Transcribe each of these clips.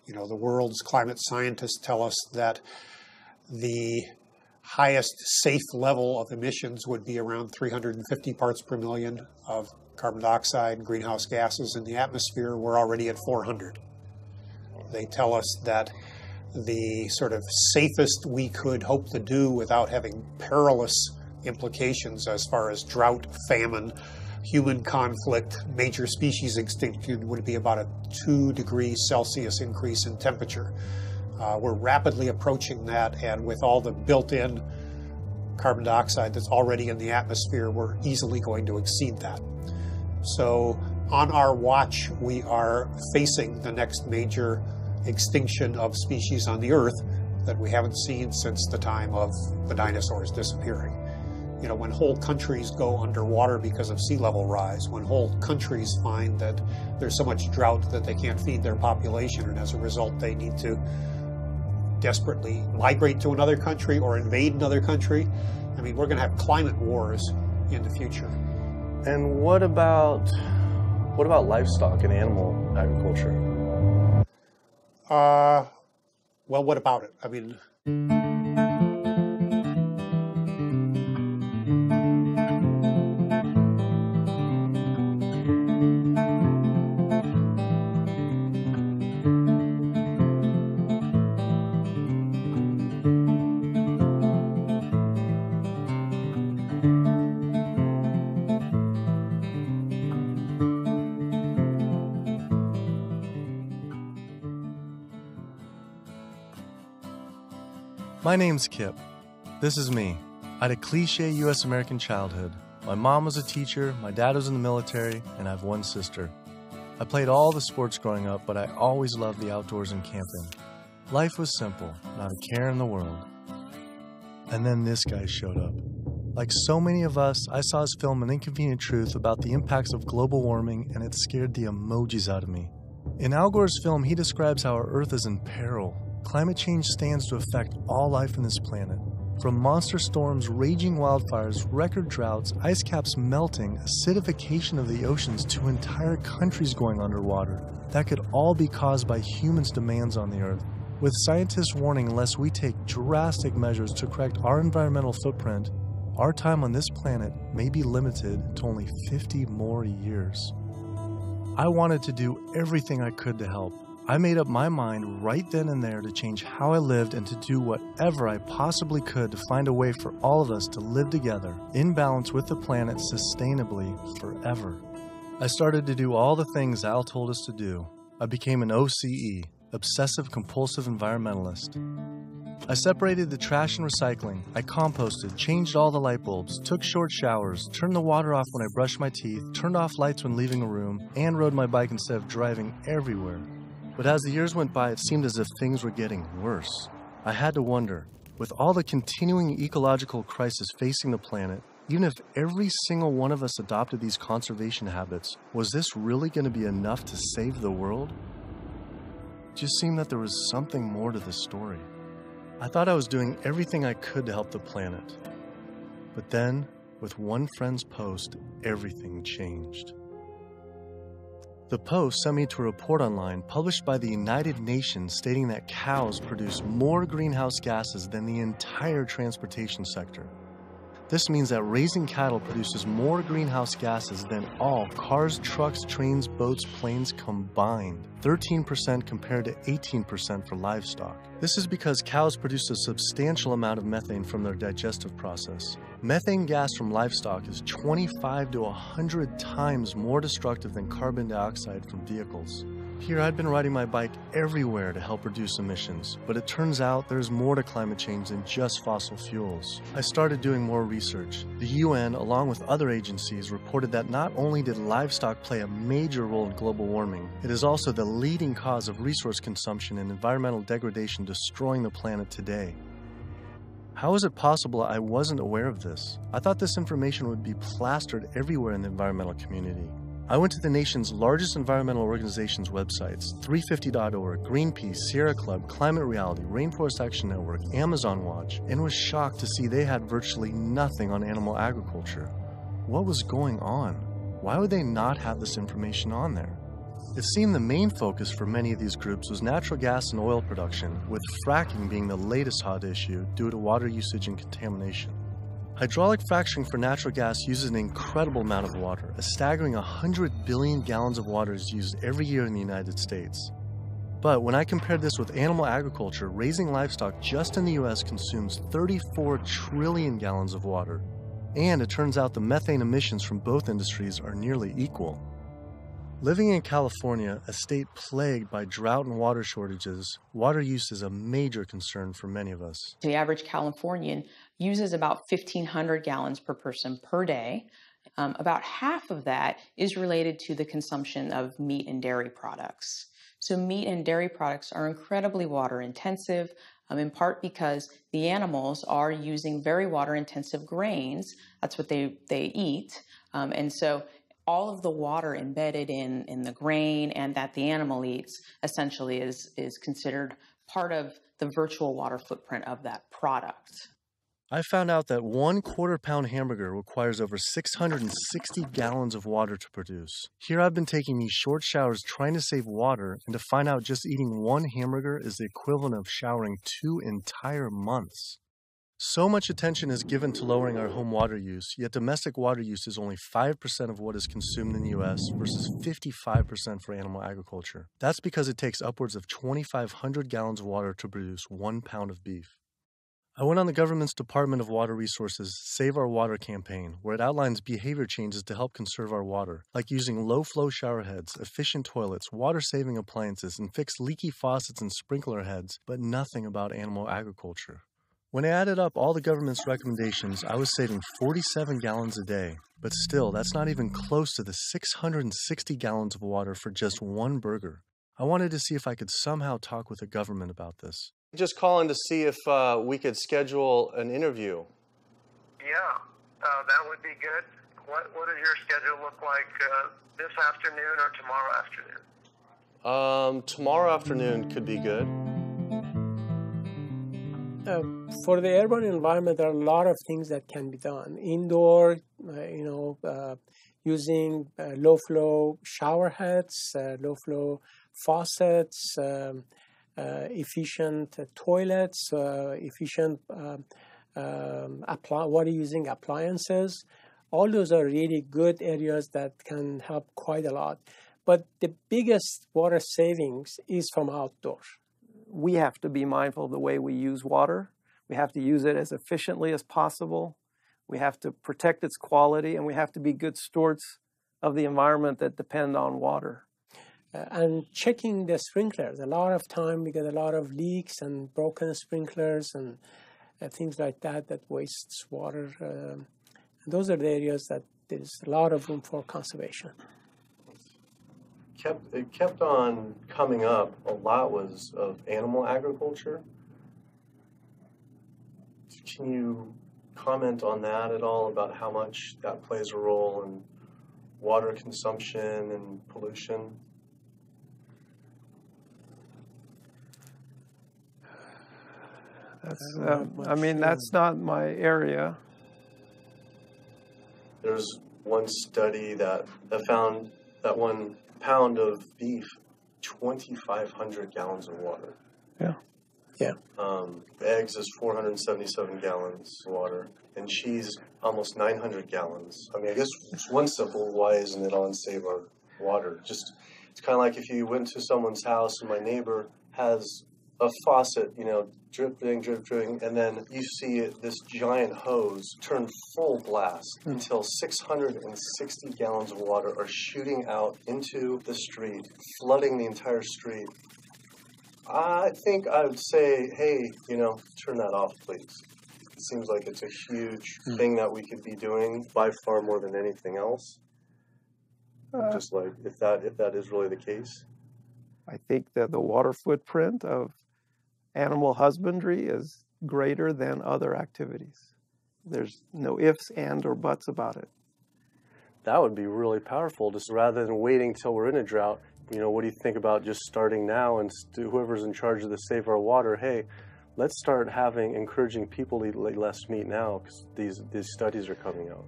You know, the world's climate scientists tell us that the highest safe level of emissions would be around 350 parts per million of carbon dioxide and greenhouse gases in the atmosphere. We're already at 400. They tell us that the sort of safest we could hope to do without having perilous implications as far as drought, famine, human conflict, major species extinction would be about a 2 degrees Celsius increase in temperature. We're rapidly approaching that, and with all the built-in carbon dioxide that's already in the atmosphere, we're easily going to exceed that. So on our watch, we are facing the next major extinction of species on the Earth that we haven't seen since the time of the dinosaurs disappearing. You know, when whole countries go underwater because of sea level rise, when whole countries find that there's so much drought that they can't feed their population, and as a result they need to desperately migrate to another country or invade another country. I mean, we're going to have climate wars in the future. And what about livestock and animal agriculture? Well, what about it? I mean, My name's Kip. This is me. I had a cliche U.S. American childhood. My mom was a teacher, my dad was in the military, and I have one sister. I played all the sports growing up, but I always loved the outdoors and camping. Life was simple, not a care in the world. And then this guy showed up. Like so many of us, I saw his film An Inconvenient Truth about the impacts of global warming, and it scared the emojis out of me. In Al Gore's film, he describes how our Earth is in peril. Climate change stands to affect all life on this planet. From monster storms, raging wildfires, record droughts, ice caps melting, acidification of the oceans, to entire countries going underwater. That could all be caused by humans' demands on the Earth. With scientists warning unless we take drastic measures to correct our environmental footprint, our time on this planet may be limited to only 50 more years. I wanted to do everything I could to help. I made up my mind right then and there to change how I lived and to do whatever I possibly could to find a way for all of us to live together, in balance with the planet sustainably forever. I started to do all the things Al told us to do. I became an OCE, Obsessive Compulsive Environmentalist. I separated the trash and recycling, I composted, changed all the light bulbs, took short showers, turned the water off when I brushed my teeth, turned off lights when leaving a room, and rode my bike instead of driving everywhere. But as the years went by, it seemed as if things were getting worse. I had to wonder, with all the continuing ecological crisis facing the planet, even if every single one of us adopted these conservation habits, was this really going to be enough to save the world? It just seemed that there was something more to the story. I thought I was doing everything I could to help the planet. But then, with one friend's post, everything changed. The post sent me to a report online published by the United Nations stating that cows produce more greenhouse gases than the entire transportation sector. This means that raising cattle produces more greenhouse gases than all cars, trucks, trains, boats, planes combined. 13% compared to 18% for livestock. This is because cows produce a substantial amount of methane from their digestive process. Methane gas from livestock is 25 to 100 times more destructive than carbon dioxide from vehicles. Here, I'd been riding my bike everywhere to help reduce emissions, but it turns out there's more to climate change than just fossil fuels. I started doing more research. The UN, along with other agencies, reported that not only did livestock play a major role in global warming, it is also the leading cause of resource consumption and environmental degradation destroying the planet today. How is it possible I wasn't aware of this? I thought this information would be plastered everywhere in the environmental community. I went to the nation's largest environmental organizations' websites, 350.org, Greenpeace, Sierra Club, Climate Reality, Rainforest Action Network, Amazon Watch, and was shocked to see they had virtually nothing on animal agriculture. What was going on? Why would they not have this information on there? It seemed the main focus for many of these groups was natural gas and oil production, with fracking being the latest hot issue due to water usage and contamination. Hydraulic fracturing for natural gas uses an incredible amount of water. A staggering 100 billion gallons of water is used every year in the United States. But when I compared this with animal agriculture, raising livestock just in the US consumes 34 trillion gallons of water. And it turns out the methane emissions from both industries are nearly equal. Living in California, a state plagued by drought and water shortages, water use is a major concern for many of us. The average Californian uses about 1,500 gallons per person per day. About half of that is related to the consumption of meat and dairy products. So meat and dairy products are incredibly water intensive, in part because the animals are using very water intensive grains. That's what they eat. And so all of the water embedded in the grain and that the animal eats essentially is considered part of the virtual water footprint of that product. I found out that 1/4 pound hamburger requires over 660 gallons of water to produce. Here I've been taking these short showers trying to save water, and to find out just eating one hamburger is the equivalent of showering 2 entire months. So much attention is given to lowering our home water use, yet domestic water use is only 5% of what is consumed in the US versus 55% for animal agriculture. That's because it takes upwards of 2,500 gallons of water to produce 1 pound of beef. I went on the government's Department of Water Resources' Save Our Water campaign, where it outlines behavior changes to help conserve our water, like using low-flow shower heads, efficient toilets, water-saving appliances, and fix leaky faucets and sprinkler heads, but nothing about animal agriculture. When I added up all the government's recommendations, I was saving 47 gallons a day. But still, that's not even close to the 660 gallons of water for just one burger. I wanted to see if I could somehow talk with the government about this. Just calling to see if we could schedule an interview. Yeah, that would be good. What does your schedule look like this afternoon or tomorrow afternoon? Tomorrow afternoon could be good. For the urban environment, there are a lot of things that can be done. Indoor, using low-flow shower heads, low-flow faucets, efficient toilets, efficient water using appliances. All those are really good areas that can help quite a lot. But the biggest water savings is from outdoor. We have to be mindful of the way we use water. We have to use it as efficiently as possible. We have to protect its quality, and we have to be good stewards of the environment that depend on water. And checking the sprinklers. A lot of time we get a lot of leaks and broken sprinklers and things like that wastes water. Those are the areas that there's a lot of room for conservation. It kept on coming up. A lot was of animal agriculture. Can you comment on that at all, about how much that plays a role in water consumption and pollution? That's not my area. There's one study that found that 1 pound of beef, 2,500 gallons of water. Yeah. Eggs is 477 gallons of water, and cheese almost 900 gallons. I mean, I guess it's one simple, why isn't it on Save Our Water? It's kind of like if you went to someone's house and my neighbor has a faucet, dripping, and then you see this giant hose turn full blast until 660 gallons of water are shooting out into the street, flooding the entire street. I think I would say, hey, turn that off, please. It seems like it's a huge thing that we could be doing by far more than anything else. Just like, if that is really the case. I think that the water footprint of animal husbandry is greater than other activities. There's no ifs, and, or buts about it. That would be really powerful, just rather than waiting till we're in a drought. What do you think about just starting now, and whoever's in charge of the Save Our Water, hey, let's start encouraging people to eat less meat now, because these studies are coming out.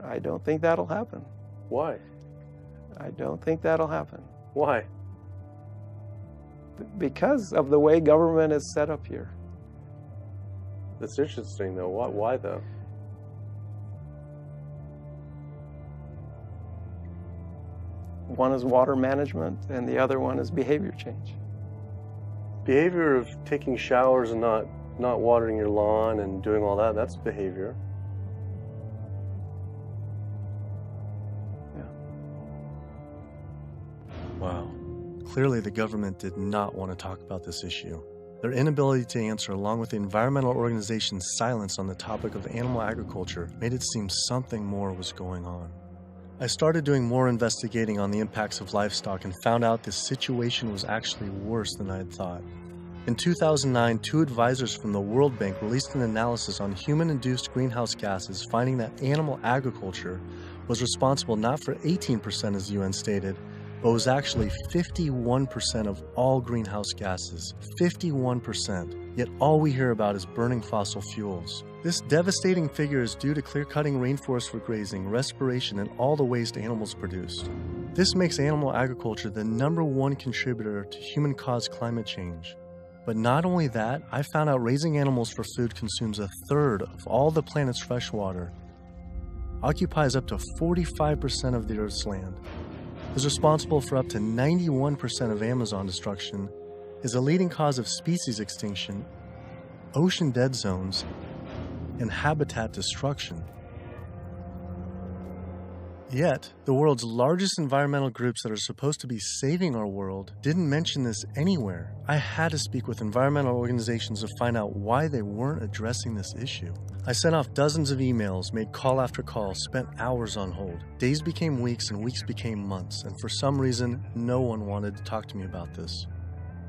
I don't think that'll happen. Why? I don't think that'll happen. Why? Because of the way government is set up here. That's interesting, though. Why though? One is water management, and the other one is behavior change. Behavior of taking showers and not watering your lawn and doing all that, that's behavior. Yeah. Wow. Clearly the government did not want to talk about this issue. Their inability to answer, along with the environmental organization's silence on the topic of animal agriculture, made it seem something more was going on. I started doing more investigating on the impacts of livestock and found out the situation was actually worse than I had thought. In 2009, 2 advisors from the World Bank released an analysis on human-induced greenhouse gases, finding that animal agriculture was responsible not for 18%, as the UN stated, but was actually 51% of all greenhouse gases. 51%. Yet all we hear about is burning fossil fuels. This devastating figure is due to clear-cutting rainforests for grazing, respiration, and all the waste animals produce. This makes animal agriculture the #1 contributor to human-caused climate change. But not only that, I found out raising animals for food consumes 1/3 of all the planet's fresh water, occupies up to 45% of the Earth's land, is responsible for up to 91% of Amazon destruction, is a leading cause of species extinction, ocean dead zones, and habitat destruction. Yet, the world's largest environmental groups that are supposed to be saving our world didn't mention this anywhere. I had to speak with environmental organizations to find out why they weren't addressing this issue. I sent off dozens of emails, made call after call, spent hours on hold. Days became weeks and weeks became months, and for some reason, no one wanted to talk to me about this.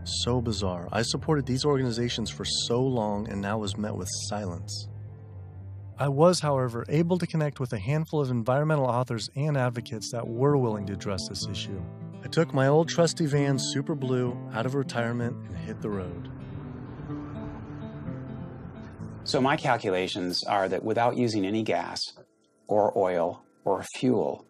So bizarre. I supported these organizations for so long and now was met with silence. I was, however, able to connect with a handful of environmental authors and advocates that were willing to address this issue. I took my old trusty van, Super Blue, out of retirement and hit the road. So my calculations are that without using any gas or oil or fuel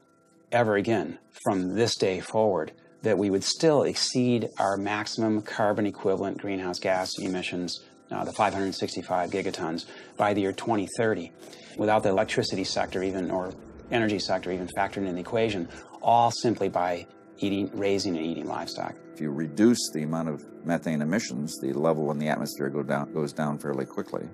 ever again from this day forward, that we would still exceed our maximum carbon equivalent greenhouse gas emissions, the 565 gigatons, by the year 2030, without the electricity sector even, or energy sector even factored in the equation, all simply by raising and eating livestock. If you reduce the amount of methane emissions, the level in the atmosphere goes down fairly quickly,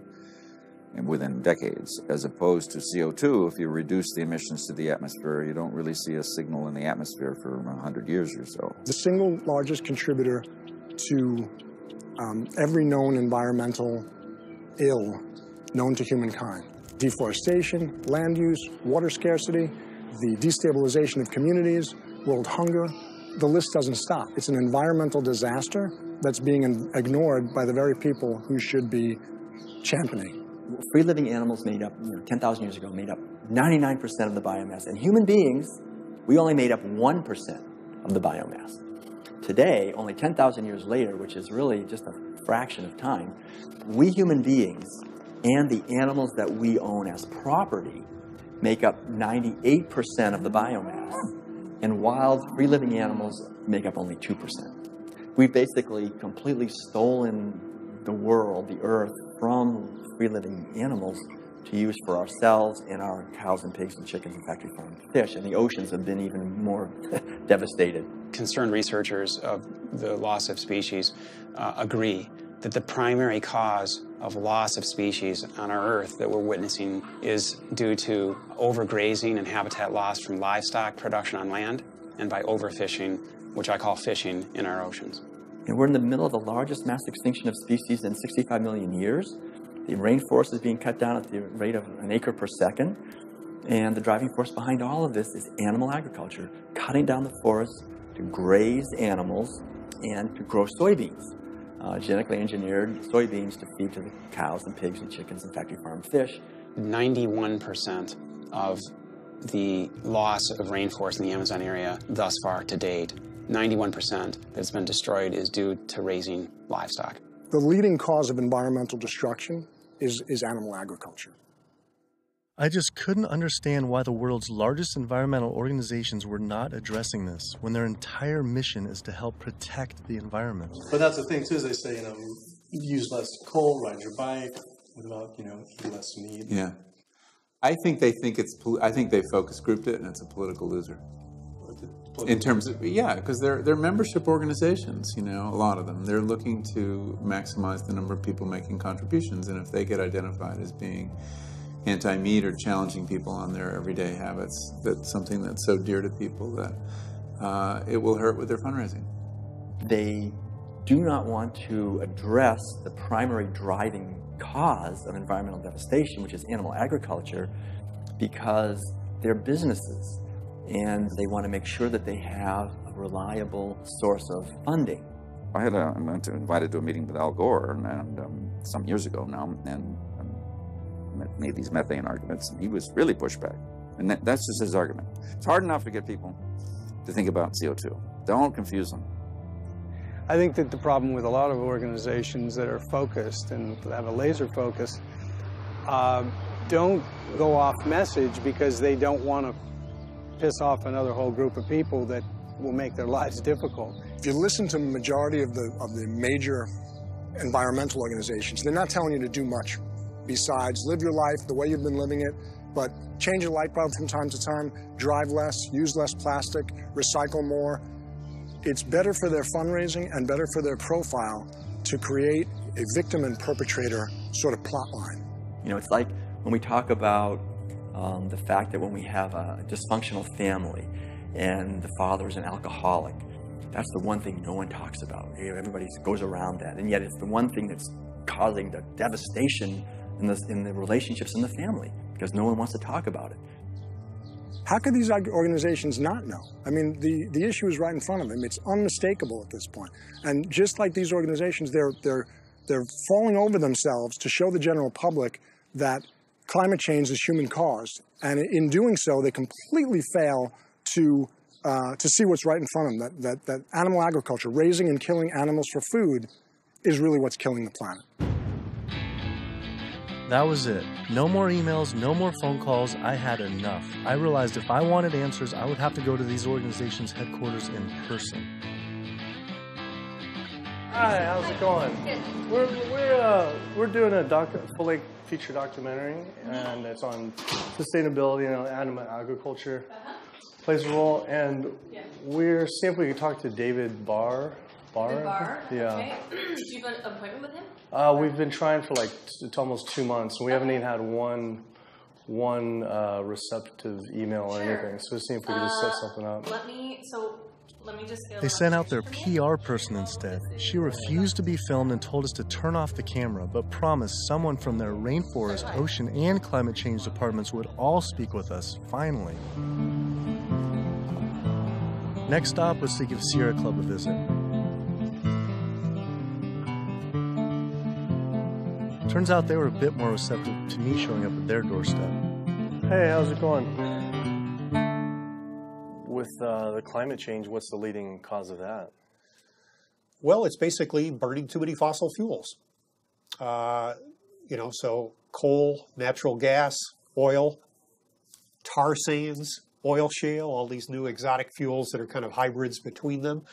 and within decades, as opposed to CO2. If you reduce the emissions to the atmosphere, you don't really see a signal in the atmosphere for 100 years or so. The single largest contributor to every known environmental ill known to humankind: deforestation, land use, water scarcity, the destabilization of communities, world hunger. The list doesn't stop. It's an environmental disaster that's being ignored by the very people who should be championing. Free-living animals made up, 10,000 years ago, made up 99% of the biomass. And human beings, we only made up 1% of the biomass. Today, only 10,000 years later, which is really just a fraction of time, we human beings and the animals that we own as property make up 98% of the biomass. And wild, free-living animals make up only 2%. We've basically completely stolen the world, the earth, from free-living animals to use for ourselves and our cows and pigs and chickens and factory farmed fish. And the oceans have been even more devastated. Concerned researchers of the loss of species agree that the primary cause of loss of species on our Earth that we're witnessing is due to overgrazing and habitat loss from livestock production on land, and by overfishing, which I call fishing, in our oceans. And we're in the middle of the largest mass extinction of species in 65 million years. The rainforest is being cut down at the rate of an acre per second. And the driving force behind all of this is animal agriculture, cutting down the forest to graze animals and to grow soybeans, genetically engineered soybeans to feed to the cows and pigs and chickens and factory farmed fish. 91% of the loss of rainforest in the Amazon area thus far to date, 91% that's been destroyed, is due to raising livestock. The leading cause of environmental destruction is animal agriculture. I just couldn't understand why the world's largest environmental organizations were not addressing this when their entire mission is to help protect the environment. But that's the thing, too, is they say, use less coal, ride your bike, without, eat less meat. Yeah. I think they focus grouped it, and it's a political loser. In terms of, because they're membership organizations, a lot of them. They're looking to maximize the number of people making contributions, and if they get identified as being anti-meat or challenging people on their everyday habits, that's something that's so dear to people that it will hurt with their fundraising. They do not want to address the primary driving cause of environmental devastation, which is animal agriculture, because they're businesses and they want to make sure that they have a reliable source of funding. I had invited to a meeting with Al Gore and some years ago now, and made these methane arguments, and he was really pushed back. And that's just his argument. It's hard enough to get people to think about CO2. Don't confuse them. I think that the problem with a lot of organizations that are focused and have a laser focus don't go off message because they don't want to piss off another whole group of people that will make their lives difficult. If you listen to the majority of the major environmental organizations, they're not telling you to do much besides live your life the way you've been living it, but change your light bulb from time to time, drive less, use less plastic, recycle more. It's better for their fundraising and better for their profile to create a victim and perpetrator sort of plot line. It's like when we talk about the fact that when we have a dysfunctional family and the father is an alcoholic, that's the one thing no one talks about. Everybody goes around that, and yet it's the one thing that's causing the devastation in the relationships in the family, because no one wants to talk about it. How could these organizations not know? I mean, the issue is right in front of them. It's unmistakable at this point. And just like these organizations, they're falling over themselves to show the general public that climate change is human caused. And in doing so, they completely fail to see what's right in front of them, that animal agriculture, raising and killing animals for food, is really what's killing the planet. That was it. No more emails, no more phone calls. I had enough. I realized if I wanted answers, I would have to go to these organizations' headquarters in person. Hi, how's it going? We're doing a full-length feature documentary, and it's on sustainability and animal agriculture plays a role. And we're seeing if we can talk to David Barr. Barr? Yeah. Okay. Do you have an appointment with him? We've been trying for it's almost 2 months, and we haven't even had one receptive email or anything. So see if we can just set something up. Let me just get They sent out their PR person instead. She refused to be filmed and told us to turn off the camera, but promised someone from their rainforest, ocean, and climate change departments would all speak with us, finally. Next stop was to give Sierra Club a visit. Turns out they were a bit more receptive to me showing up at their doorstep. Hey, how's it going? With the climate change, what's the leading cause of that? Well, it's basically burning too many fossil fuels. So coal, natural gas, oil, tar sands, oil shale, all these new exotic fuels that are kind of hybrids between them.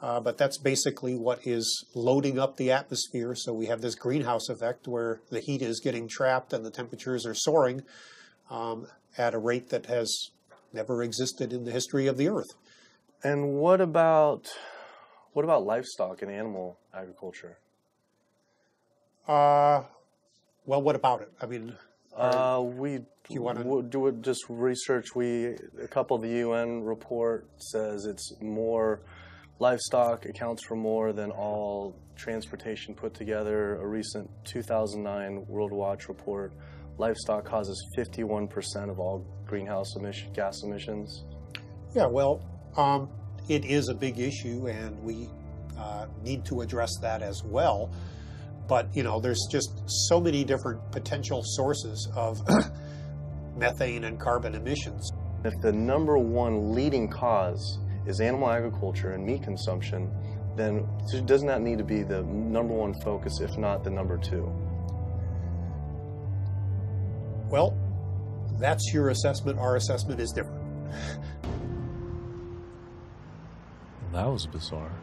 But that's basically what is loading up the atmosphere. So we have this greenhouse effect where the heat is getting trapped and the temperatures are soaring at a rate that has never existed in the history of the Earth. And what about livestock and animal agriculture? Well, what about it? I mean, we do it just research. A couple of the UN report says it's more. Livestock accounts for more than all transportation put together. A recent 2009 World Watch report, livestock causes 51% of all greenhouse gas emissions. Yeah, well, it is a big issue, and we need to address that as well. But, there's just so many different potential sources of methane and carbon emissions. If the number one leading cause is animal agriculture and meat consumption, then doesn't that need to be the number one focus, if not the number two? Well, That's your assessment. Our assessment is different. That was bizarre.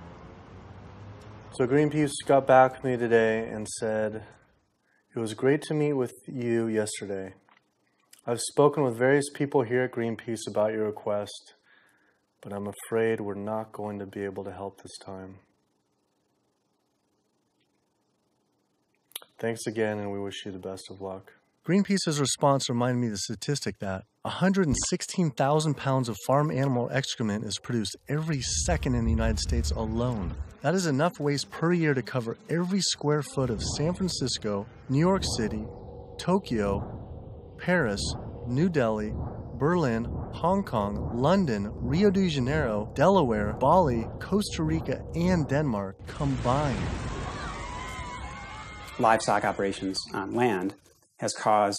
So Greenpeace got back to me today and said, "It was great to meet with you yesterday. I've spoken with various people here at Greenpeace about your request, but I'm afraid we're not going to be able to help this time. Thanks again, and we wish you the best of luck." Greenpeace's response reminded me of the statistic that 116,000 pounds of farm animal excrement is produced every second in the United States alone. That is enough waste per year to cover every square foot of San Francisco, New York City, Tokyo, Paris, New Delhi, Berlin, Hong Kong, London, Rio de Janeiro, Delaware, Bali, Costa Rica, and Denmark combined. Livestock operations on land has caused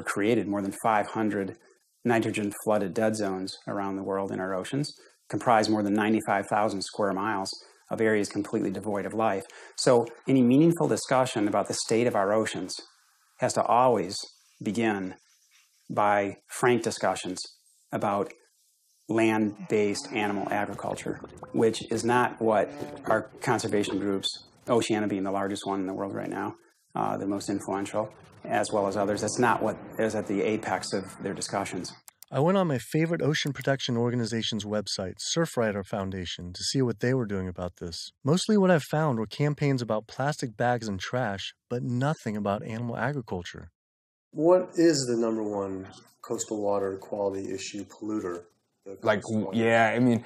created more than 500 nitrogen-flooded dead zones around the world in our oceans, comprise more than 95,000 square miles of areas completely devoid of life. So any meaningful discussion about the state of our oceans has to always begin by frank discussions about land-based animal agriculture, which is not what our conservation groups, Oceana being the largest one in the world right now, the most influential, as well as others, that's not what is at the apex of their discussions. I went on my favorite ocean protection organization's website, Surfrider Foundation, to see what they were doing about this. Mostly what I found were campaigns about plastic bags and trash, but nothing about animal agriculture. What is the number one coastal water quality issue polluter? Yeah, I mean,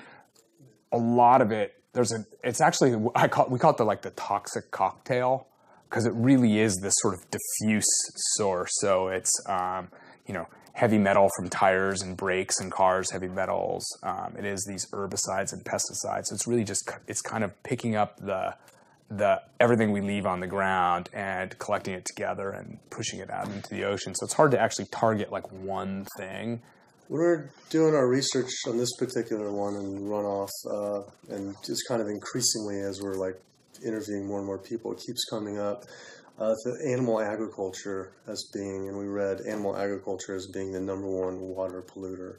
a lot of it, it's actually, we call it the toxic cocktail, because it really is this sort of diffuse source. So it's, heavy metal from tires and brakes and cars, heavy metals. It is these herbicides and pesticides. So it's really it's kind of picking up the everything we leave on the ground and collecting it together and pushing it out into the ocean. So it's hard to actually target like one thing. We're doing our research on this particular one and runoff, and just kind of increasingly as we're interviewing more and more people, it keeps coming up. The animal agriculture as being, and we read animal agriculture as being the number one water polluter,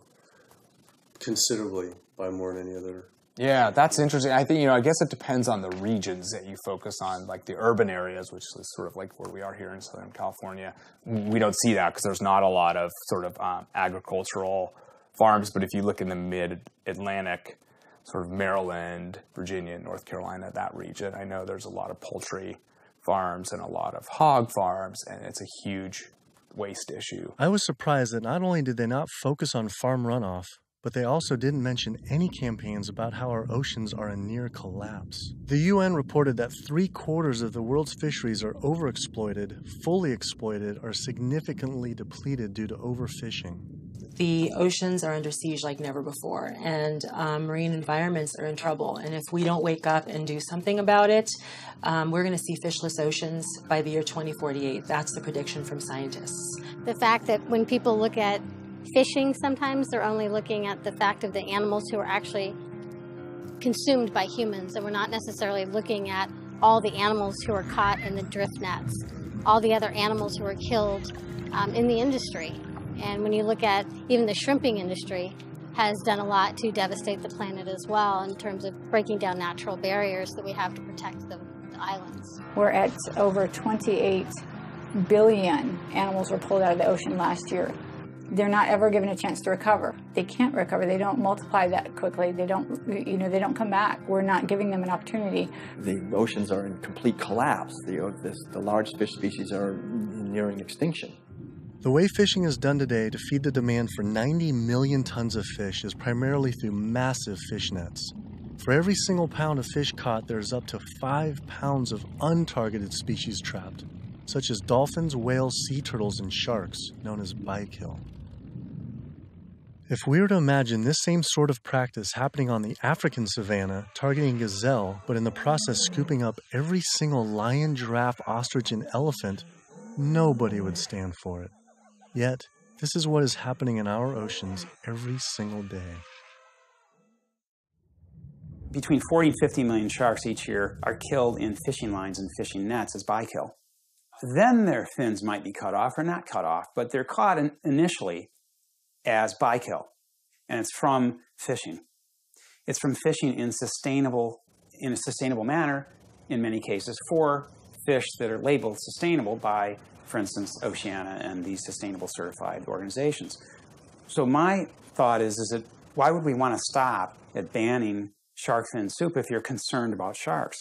considerably by more than any other. Yeah, that's interesting. I think, I guess it depends on the regions that you focus on, like the urban areas, which is sort of like where we are here in Southern California. We don't see that because there's not a lot of sort of agricultural farms. But if you look in the mid-Atlantic, sort of Maryland, Virginia, North Carolina, that region, I know there's a lot of poultry farms and a lot of hog farms, and it's a huge waste issue. I was surprised that not only did they not focus on farm runoff, but they also didn't mention any campaigns about how our oceans are in near collapse. The UN reported that 3/4 of the world's fisheries are overexploited, fully exploited, or significantly depleted due to overfishing. The oceans are under siege like never before, and marine environments are in trouble. And if we don't wake up and do something about it, we're going to see fishless oceans by the year 2048. That's the prediction from scientists. The fact that when people look at fishing, sometimes they're only looking at the fact of the animals who are actually consumed by humans, and we're not necessarily looking at all the animals who are caught in the drift nets, all the other animals who are killed in the industry. And when you look at even the shrimping industry has done a lot to devastate the planet as well in terms of breaking down natural barriers that we have to protect the islands. We're at over 28 billion animals were pulled out of the ocean last year. They're not ever given a chance to recover. They can't recover. They don't multiply that quickly. They don't, they don't come back. We're not giving them an opportunity. The oceans are in complete collapse. The large fish species are nearing extinction. The way fishing is done today to feed the demand for 90 million tons of fish is primarily through massive fish nets. For every single pound of fish caught, there's up to 5 pounds of untargeted species trapped, such as dolphins, whales, sea turtles, and sharks, known as bykill. If we were to imagine this same sort of practice happening on the African savanna, targeting gazelle, but in the process scooping up every single lion, giraffe, ostrich, and elephant, nobody would stand for it. Yet, this is what is happening in our oceans every single day. Between 40 and 50 million sharks each year are killed in fishing lines and fishing nets as bykill. then their fins might be cut off or not cut off, but they're caught initially as bykill, and it's from fishing. It's from fishing in a sustainable manner, in many cases, for fish that are labeled sustainable by, for instance, Oceana and these sustainable certified organizations. So my thought is that why would we want to stop at banning shark fin soup if you're concerned about sharks,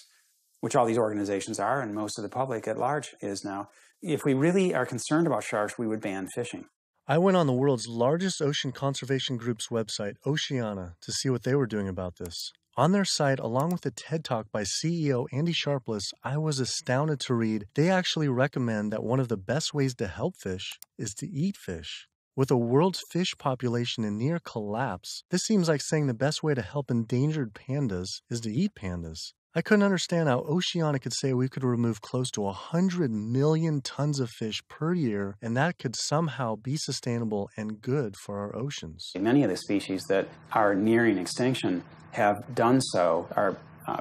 which all these organizations are, and most of the public at large is now. If we really are concerned about sharks, we would ban fishing. I went on the world's largest ocean conservation group's website, Oceana, to see what they were doing about this. On their site, along with a TED Talk by CEO Andy Sharpless, I was astounded to read they actually recommend that one of the best ways to help fish is to eat fish. With the world's fish population in near collapse, this seems like saying the best way to help endangered pandas is to eat pandas. I couldn't understand how Oceana could say we could remove close to 100 million tons of fish per year, and that could somehow be sustainable and good for our oceans. Many of the species that are nearing extinction have done so, are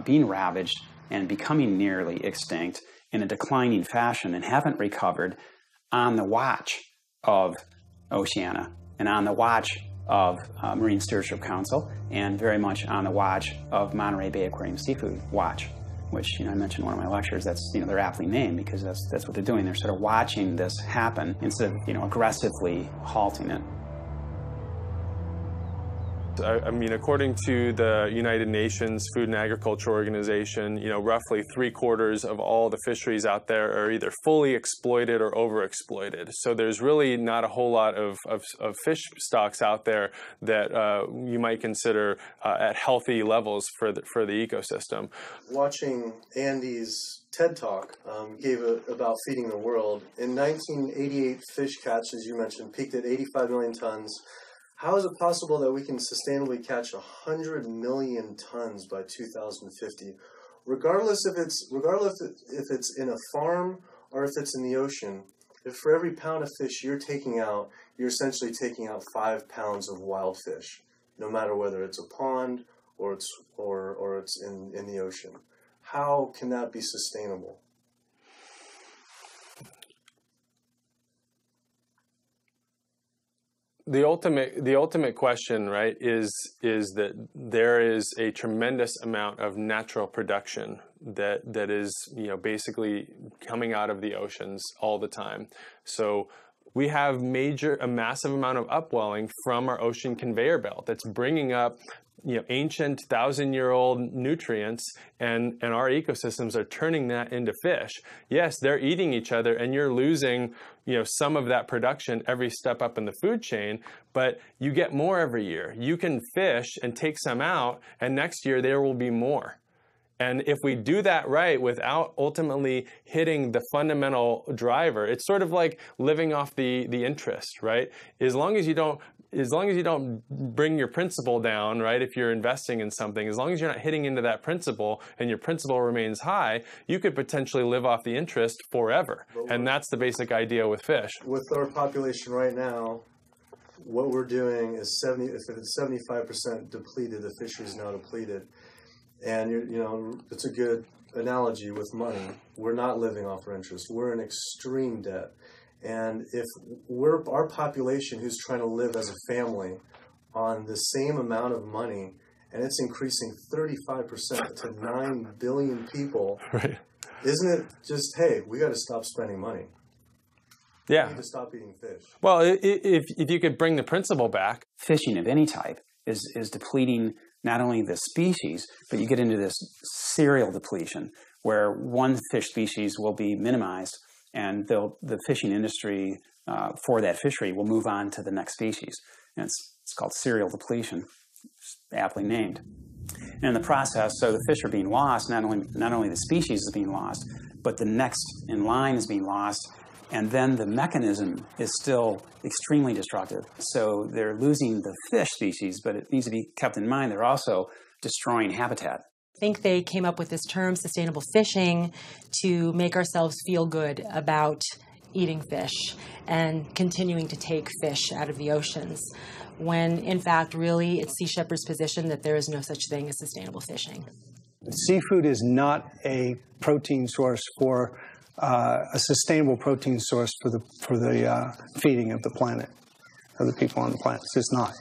being ravaged and becoming nearly extinct in a declining fashion and haven't recovered on the watch of Oceana and on the watch of Marine Stewardship Council, and very much on the watch of Monterey Bay Aquarium Seafood Watch, which, I mentioned in one of my lectures. That's, they're aptly named because that's what they're doing. They're sort of watching this happen instead of, aggressively halting it. I mean, according to the United Nations Food and Agriculture Organization, roughly 3/4 of all the fisheries out there are either fully exploited or overexploited. So there's really not a whole lot of fish stocks out there that you might consider at healthy levels for the ecosystem. Watching Andy's TED Talk gave about feeding the world. In 1988, fish catch, as you mentioned, peaked at 85 million tons. How is it possible that we can sustainably catch 100 million tons by 2050, regardless if it's in a farm or if it's in the ocean? If for every pound of fish you're taking out, you're essentially taking out 5 pounds of wild fish, no matter whether it's a pond or it's in the ocean. How can that be sustainable? The ultimate question, right, is that there is a tremendous amount of natural production that is, basically coming out of the oceans all the time. So we have a massive amount of upwelling from our ocean conveyor belt that's bringing up ancient 1,000-year-old nutrients, and our ecosystems are turning that into fish. Yes, they're eating each other, and you're losing some of that production every step up in the food chain, but you get more every year. You can fish and take some out, and next year there will be more. And if we do that right without ultimately hitting the fundamental driver, it's sort of like living off the interest, right? As long as you don't bring your principal down, right, if you're investing in something, as long as you're not hitting into that principal and your principal remains high, you could potentially live off the interest forever. And that's the basic idea with fish. With our population right now, what we're doing is if it's 75% depleted, the fishery is now depleted. And, it's a good analogy with money. We're not living off our interest. We're in extreme debt. And if our population who's trying to live as a family on the same amount of money, and it's increasing 35% to 9 billion people, right, isn't it just, hey, we got to stop spending money? Yeah. We need to stop eating fish. Well, if you could bring the principle back. Fishing of any type is depleting not only the species, but you get into this serial depletion where one fish species will be minimized, and the fishing industry for that fishery will move on to the next species. And it's called serial depletion, aptly named. And in the process, so the fish are being lost, not only the species is being lost, but the next in line is being lost, and then the mechanism is still extremely destructive. So they're losing the fish species, but it needs to be kept in mind they're also destroying habitat. I think they came up with this term, sustainable fishing, to make ourselves feel good about eating fish and continuing to take fish out of the oceans, when in fact, really, it's Sea Shepherd's position that there is no such thing as sustainable fishing. Seafood is not a protein source for a sustainable protein source for the feeding of the planet, of the people on the planet. It's just not.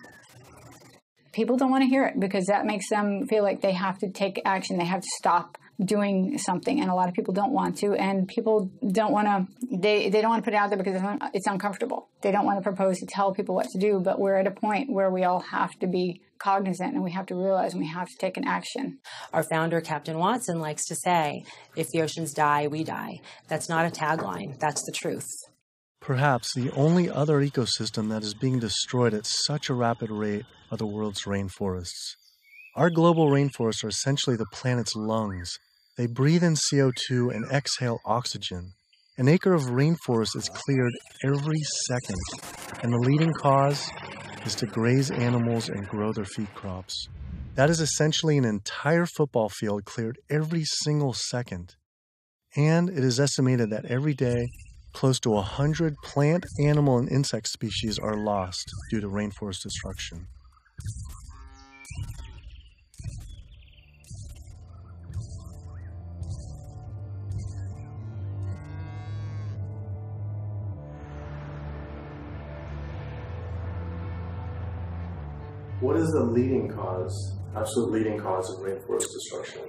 People don't want to hear it because that makes them feel like they have to take action. They have to stop doing something, and a lot of people don't want to, and people don't want to, they don't want to put it out there because it's uncomfortable. They don't want to propose to tell people what to do, but we're at a point where we all have to be cognizant and we have to realize and we have to take an action. Our founder, Captain Watson, likes to say, if the oceans die, we die. That's not a tagline. That's the truth. Perhaps the only other ecosystem that is being destroyed at such a rapid rate are the world's rainforests. Our global rainforests are essentially the planet's lungs. They breathe in CO2 and exhale oxygen. An acre of rainforest is cleared every second, and the leading cause is to graze animals and grow their feed crops. That is essentially an entire football field cleared every single second. And it is estimated that every day, close to 100 plant, animal, and insect species are lost due to rainforest destruction. What is the leading cause, absolute leading cause of rainforest destruction?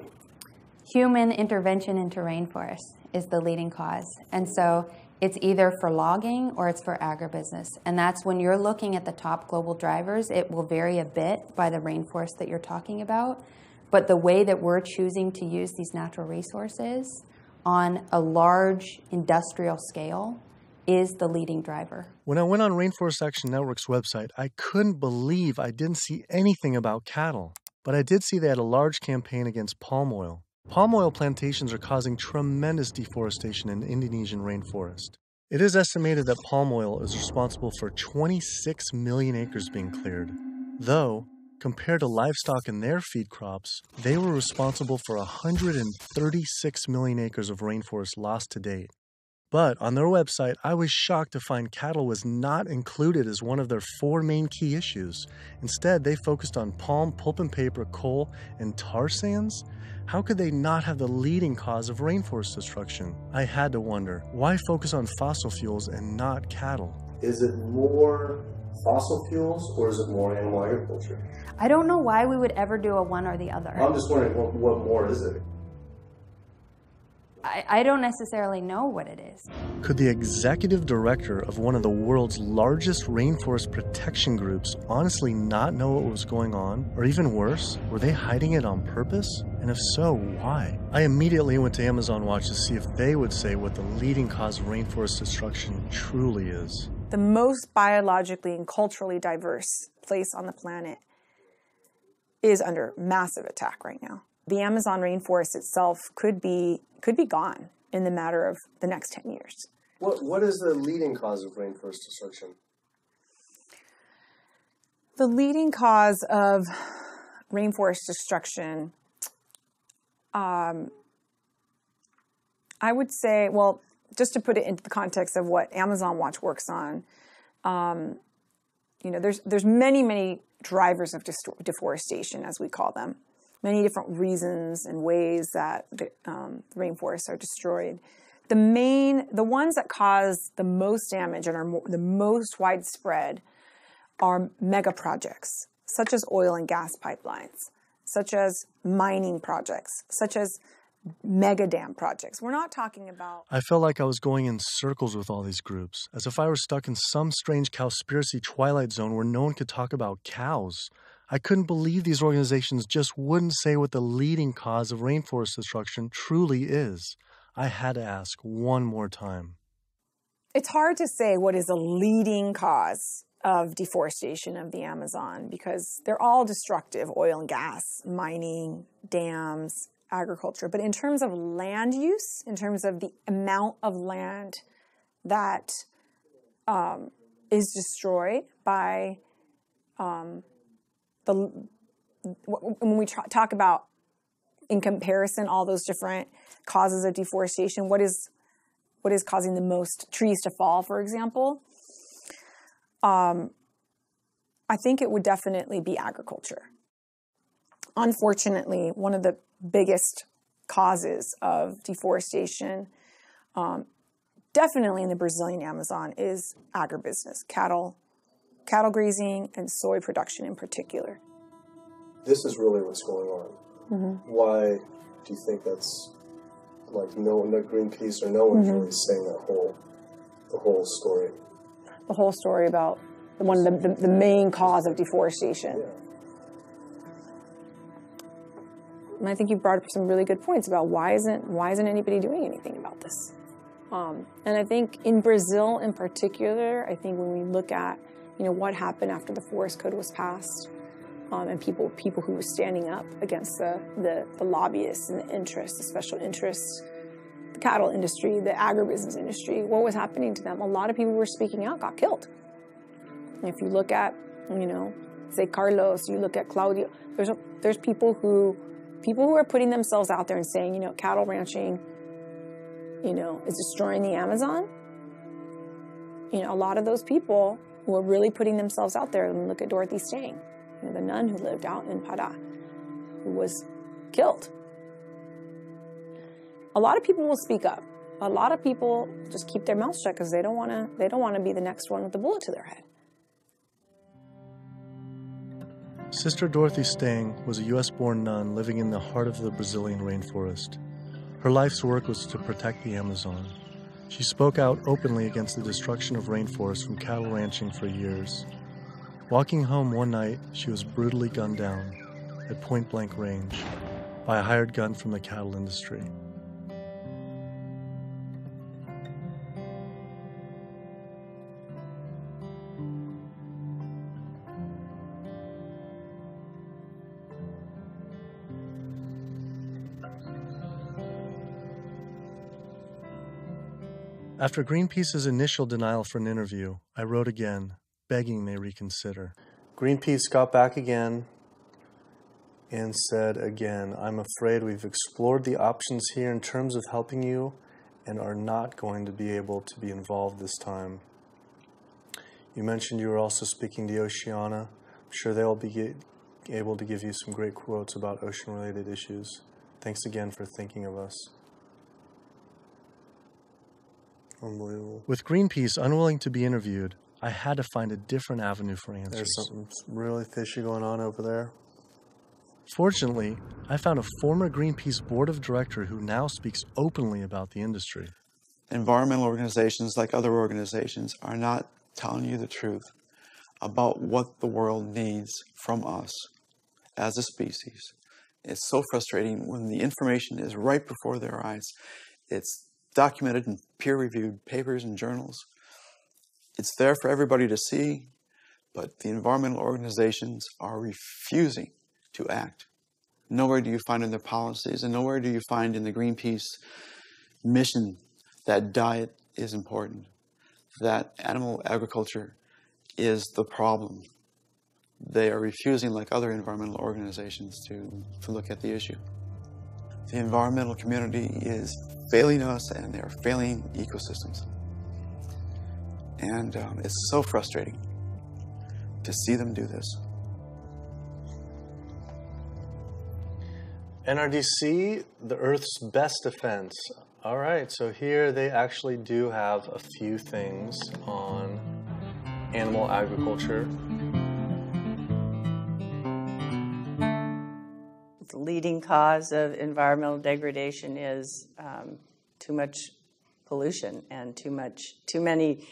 Human intervention into rainforests is the leading cause. And so it's either for logging or it's for agribusiness. And that's when you're looking at the top global drivers, it will vary a bit by the rainforest that you're talking about. But the way that we're choosing to use these natural resources on a large industrial scale is the leading driver. When I went on Rainforest Action Network's website, I couldn't believe I didn't see anything about cattle. But I did see they had a large campaign against palm oil. Palm oil plantations are causing tremendous deforestation in the Indonesian rainforest. It is estimated that palm oil is responsible for 26 million acres being cleared. Though, compared to livestock and their feed crops, they were responsible for 136 million acres of rainforest lost to date. But on their website, I was shocked to find cattle was not included as one of their 4 main key issues. Instead, they focused on palm, pulp and paper, coal, and tar sands. How could they not have the leading cause of rainforest destruction? I had to wonder, why focus on fossil fuels and not cattle? Is it more fossil fuels or is it more animal agriculture? I don't know why we would ever do a one or the other. I'm just wondering, what more is it? I don't necessarily know what it is. Could the executive director of one of the world's largest rainforest protection groups honestly not know what was going on? Or even worse, were they hiding it on purpose? And if so, why? I immediately went to Amazon Watch to see if they would say what the leading cause of rainforest destruction truly is. The most biologically and culturally diverse place on the planet is under massive attack right now. The Amazon rainforest itself could be gone in the matter of the next 10 years. What is the leading cause of rainforest destruction? The leading cause of rainforest destruction, I would say, well, just to put it into the context of what Amazon Watch works on, there's many drivers of deforestation, as we call them. Many different reasons and ways that the rainforests are destroyed. The ones that cause the most damage and are the most widespread are mega projects, such as oil and gas pipelines, such as mining projects, such as mega dam projects. We're not talking about... I felt like I was going in circles with all these groups, as if I were stuck in some strange Cowspiracy twilight zone where no one could talk about cows. I couldn't believe these organizations just wouldn't say what the leading cause of rainforest destruction truly is. I had to ask one more time. It's hard to say what is the leading cause of deforestation of the Amazon because they're all destructive: oil and gas, mining, dams, agriculture. But in terms of land use, in terms of the amount of land that is destroyed by when we talk about, in comparison, all those different causes of deforestation, what is causing the most trees to fall, for example? I think it would definitely be agriculture. Unfortunately, one of the biggest causes of deforestation Definitely in the Brazilian Amazon is agribusiness, cattle grazing, and soy production in particular. This is really what's going on. Mm-hmm. Why do you think that's like no Greenpeace or no one's Mm-hmm. really saying the whole story? The whole story about the main cause of deforestation. Yeah. And I think you brought up some really good points about why isn't anybody doing anything about this? And I think in Brazil in particular, I think when we look at what happened after the Forest Code was passed, and people who were standing up against the lobbyists and the interests, the special interests, the cattle industry, the agribusiness industry, what was happening to them? A lot of people who were speaking out got killed. And if you look at, say Carlos, you look at Claudio, there's people who are putting themselves out there and saying, cattle ranching, is destroying the Amazon. A lot of those people who are really putting themselves out there, and look at Dorothy Stang, the nun who lived out in Pará, who was killed. A lot of people will speak up. A lot of people just keep their mouths shut because they don't want to be the next one with the bullet to their head. Sister Dorothy Stang was a U.S.-born nun living in the heart of the Brazilian rainforest. Her life's work was to protect the Amazon. She spoke out openly against the destruction of rainforests from cattle ranching for years. Walking home one night, she was brutally gunned down at point-blank range by a hired gun from the cattle industry. After Greenpeace's initial denial for an interview, I wrote again, begging they reconsider. Greenpeace got back again and said again, I'm afraid we've explored the options here in terms of helping you and are not going to be able to be involved this time. You mentioned you were also speaking to Oceana. I'm sure they'll be able to give you some great quotes about ocean-related issues. Thanks again for thinking of us. Unbelievable. With Greenpeace unwilling to be interviewed, I had to find a different avenue for answers. There's something really fishy going on over there. Fortunately, I found a former Greenpeace board of director who now speaks openly about the industry. Environmental organizations, like other organizations, are not telling you the truth about what the world needs from us as a species. It's so frustrating when the information is right before their eyes. It's documented in peer-reviewed papers and journals. It's there for everybody to see, but the environmental organizations are refusing to act. Nowhere do you find in their policies, and nowhere do you find in the Greenpeace mission that diet is important, that animal agriculture is the problem. They are refusing, like other environmental organizations, to look at the issue. The environmental community is failing us, and they're failing ecosystems. And it's so frustrating to see them do this. NRDC, the Earth's best defense. All right, so here they actually do have a few things on animal agriculture. The leading cause of environmental degradation is too much pollution and too many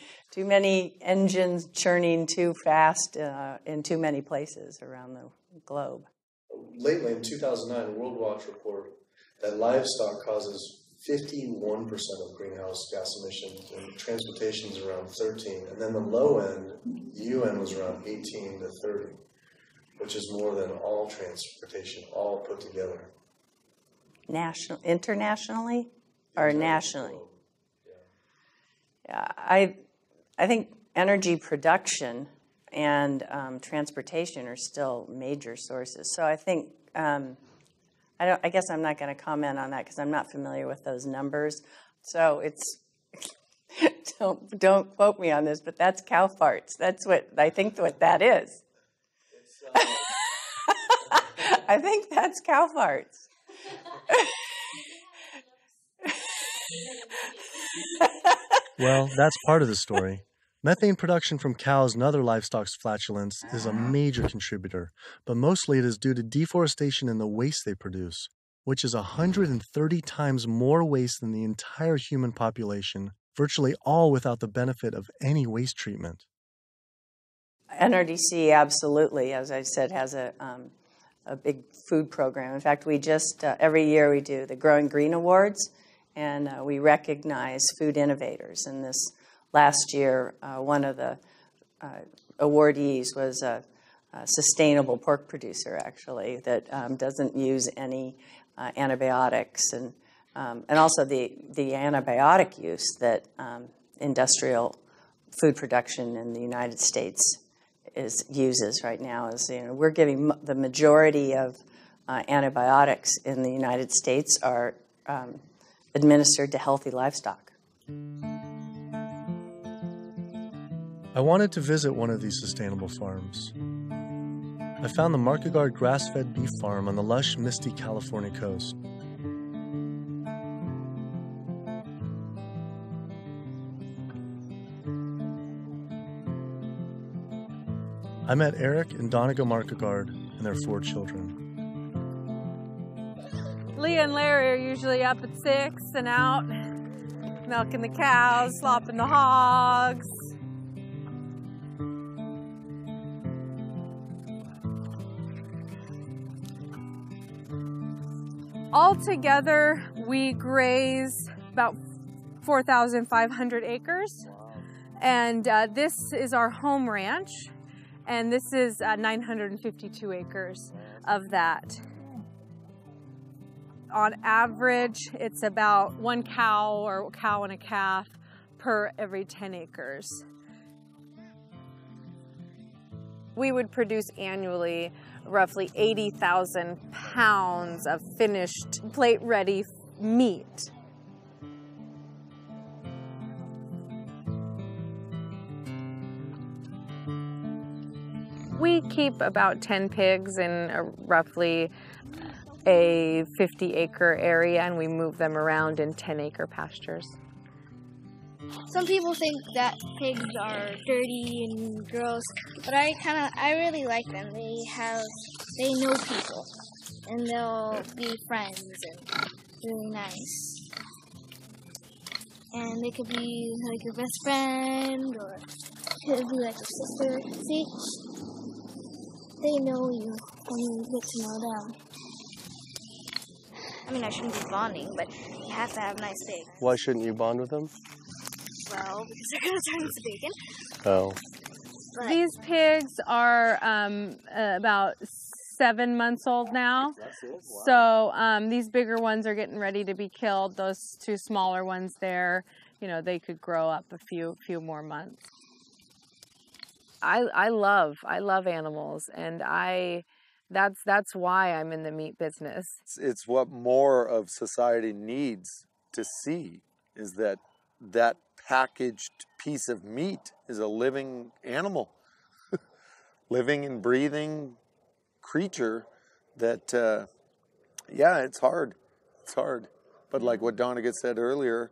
engines churning too fast in too many places around the globe. Lately, in 2009, a World Watch report that livestock causes 51% of greenhouse gas emissions, and transportation is around 13%, and then the low end, the UN was around 18 to 30, which is more than all transportation, all put together. Internationally or nationally? Yeah, I think energy production and transportation are still major sources. So I think I guess I'm not going to comment on that because I'm not familiar with those numbers. So it's don't quote me on this, but that's cow farts. That's what I think what that is. I think that's cow farts. Well, that's part of the story. Methane production from cows and other livestock's flatulence is a major contributor, but mostly it is due to deforestation and the waste they produce, which is 130 times more waste than the entire human population, virtually all without the benefit of any waste treatment. NRDC absolutely, as I said, has a big food program. In fact, we just, every year we do the Growing Green Awards, and we recognize food innovators. And this last year, one of the awardees was a sustainable pork producer, actually, that doesn't use any antibiotics, and also the antibiotic use that industrial food production in the United States uses right now. Is, you know, we're giving the majority of antibiotics in the United States are administered to healthy livestock. I wanted to visit one of these sustainable farms. I found the Market Guard grass-fed beef farm on the lush, misty California coast. I met Eric and Donegal Market Guard and their 4 children. Leah and Larry are usually up at 6 and out, milking the cows, slopping the hogs. Altogether, we graze about 4,500 acres, and this is our home ranch, and this is 952 acres of that. On average, it's about 1 cow or cow and a calf per every 10 acres. We would produce annually roughly 80,000 pounds of finished plate-ready meat. We keep about 10 pigs in roughly a 50-acre area, and we move them around in 10-acre pastures. Some people think that pigs are dirty and gross, but I really like them. They know people, and they'll be friends and really nice. And they could be like your best friend, or could be like your sister. See, they know you when you get to know them. I mean, I shouldn't be bonding, but you have to have nice pigs. Why shouldn't you bond with them? Well, because they're going to turn into bacon. Oh. But these pigs are about 7 months old now. So these bigger ones are getting ready to be killed. Those 2 smaller ones there, you know, they could grow up a few more months. I love animals, and that's why I'm in the meat business. It's what more of society needs to see, is that packaged piece of meat is a living animal, living and breathing creature that, yeah, it's hard. It's hard. But like what Donegal said earlier,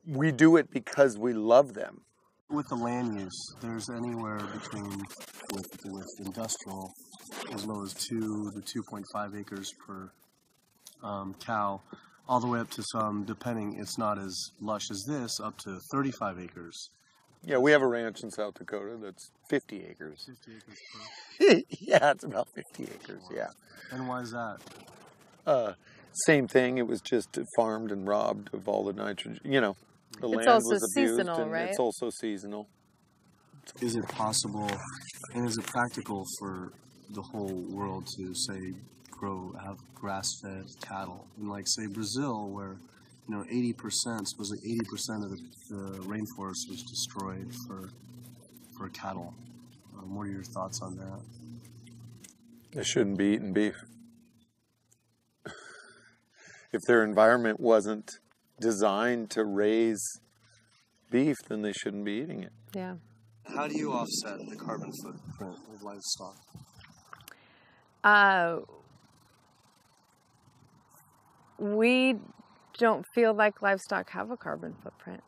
we do it because we love them. With the land use, there's anywhere between, with industrial, as low as 2 to 2.5 acres per cow, all the way up to some, depending, it's not as lush as this, up to 35 acres. Yeah, we have a ranch in South Dakota that's 50 acres. 50 acres per. Yeah, it's about 50 acres, yeah. And why is that? Same thing, it was just farmed and robbed of all the nitrogen, you know. The land also was abused, seasonal, and right? it's also seasonal. Is it possible, and is it practical for the whole world to, say, have grass-fed cattle? And like, say, Brazil, where, you know, 80% of the rainforest was destroyed for cattle. What are your thoughts on that? They shouldn't be eating beef. If their environment wasn't designed to raise beef, then they shouldn't be eating it. Yeah. How do you offset the carbon footprint of livestock? We don't feel like livestock have a carbon footprint.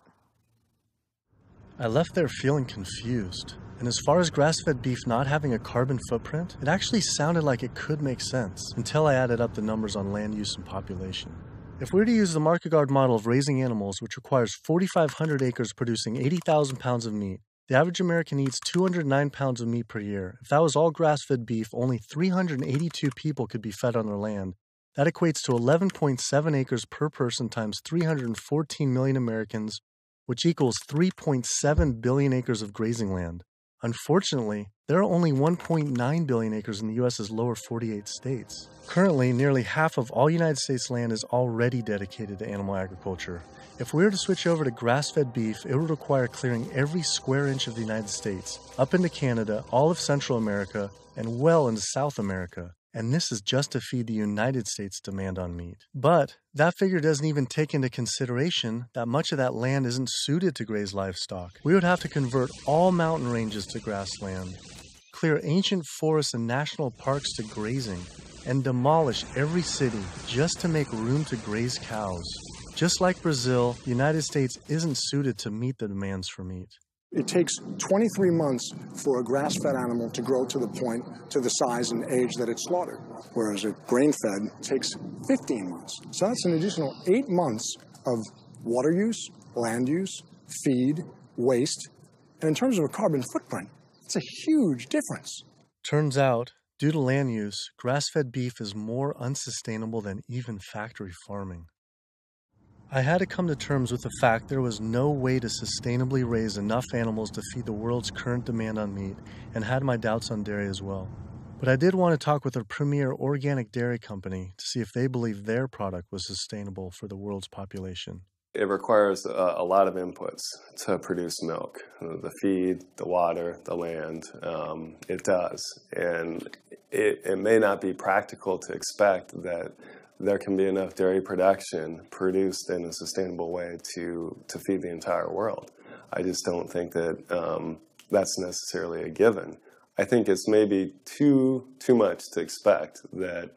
I left there feeling confused. And as far as grass-fed beef not having a carbon footprint, it actually sounded like it could make sense until I added up the numbers on land use and population. If we were to use the market guard model of raising animals, which requires 4,500 acres producing 80,000 pounds of meat, the average American eats 209 pounds of meat per year. If that was all grass-fed beef, only 382 people could be fed on their land. That equates to 11.7 acres per person times 314 million Americans, which equals 3.7 billion acres of grazing land. Unfortunately, there are only 1.9 billion acres in the U.S.'s lower 48 states. Currently, nearly half of all United States land is already dedicated to animal agriculture. If we were to switch over to grass-fed beef, it would require clearing every square inch of the United States, up into Canada, all of Central America, and well into South America. And this is just to feed the United States' demand on meat. But that figure doesn't even take into consideration that much of that land isn't suited to graze livestock. We would have to convert all mountain ranges to grassland, clear ancient forests and national parks to grazing, and demolish every city just to make room to graze cows. Just like Brazil, the United States isn't suited to meet the demands for meat. It takes 23 months for a grass-fed animal to grow to the point, to the size and age that it's slaughtered, whereas a grain-fed takes 15 months. So that's an additional 8 months of water use, land use, feed, waste, and in terms of a carbon footprint, it's a huge difference. Turns out, due to land use, grass-fed beef is more unsustainable than even factory farming. I had to come to terms with the fact there was no way to sustainably raise enough animals to feed the world's current demand on meat, and had my doubts on dairy as well. But I did want to talk with a premier organic dairy company to see if they believed their product was sustainable for the world's population. It requires a lot of inputs to produce milk. The feed, the water, the land, it does. And it may not be practical to expect that there can be enough dairy production produced in a sustainable way to feed the entire world. I just don't think that that's necessarily a given. I think it's maybe too much to expect that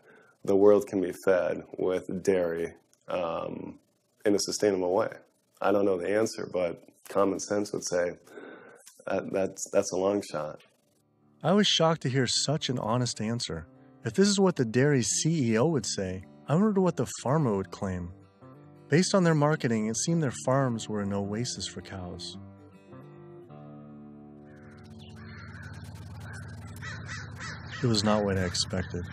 the world can be fed with dairy in a sustainable way. I don't know the answer, but common sense would say that's a long shot. I was shocked to hear such an honest answer. If this is what the dairy's CEO would say, I wonder what the farmer would claim. Based on their marketing, it seemed their farms were an oasis for cows. It was not what I expected.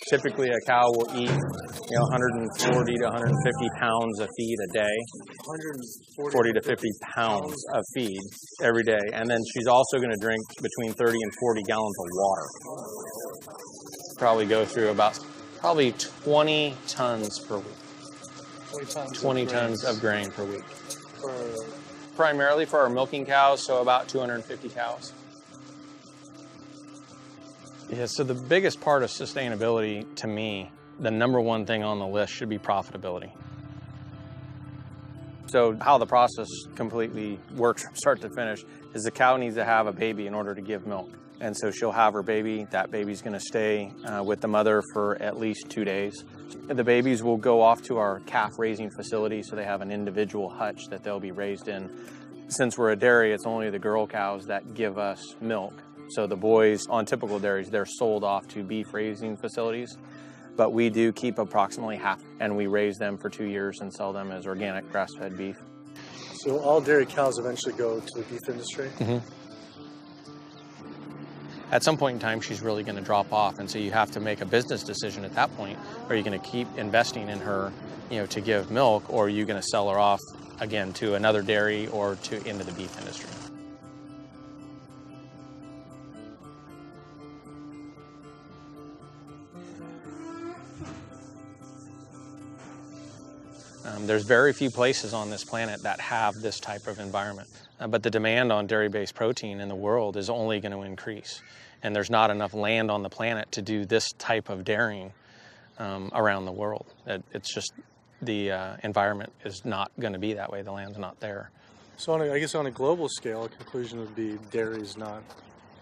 Typically, a cow will eat 140 to 150 pounds of feed a day. 40 to 50 pounds of feed every day. And then she's also going to drink between 30 and 40 gallons of water. Probably go through about 20 tons per week. 20 tons of grain per week. Primarily for our milking cows, so about 250 cows. Yeah, so the biggest part of sustainability to me, the number one thing on the list should be profitability. So how the process completely works from start to finish is the cow needs to have a baby in order to give milk. And so she'll have her baby. That baby's going to stay with the mother for at least 2 days. The babies will go off to our calf raising facility, so they have an individual hutch that they'll be raised in. Since we're a dairy, it's only the girl cows that give us milk. So the boys on typical dairies, they're sold off to beef raising facilities. But we do keep approximately half, and we raise them for 2 years and sell them as organic grass-fed beef. So all dairy cows eventually go to the beef industry? Mm-hmm. At some point in time, she's really going to drop off, and so you have to make a business decision at that point. Are you going to keep investing in her, to give milk, or are you going to sell her off again to another dairy or into the beef industry? There's very few places on this planet that have this type of environment. But the demand on dairy-based protein in the world is only going to increase. And there's not enough land on the planet to do this type of dairying around the world. It's just the environment is not going to be that way. The land's not there. So I guess on a global scale, a conclusion would be dairy is not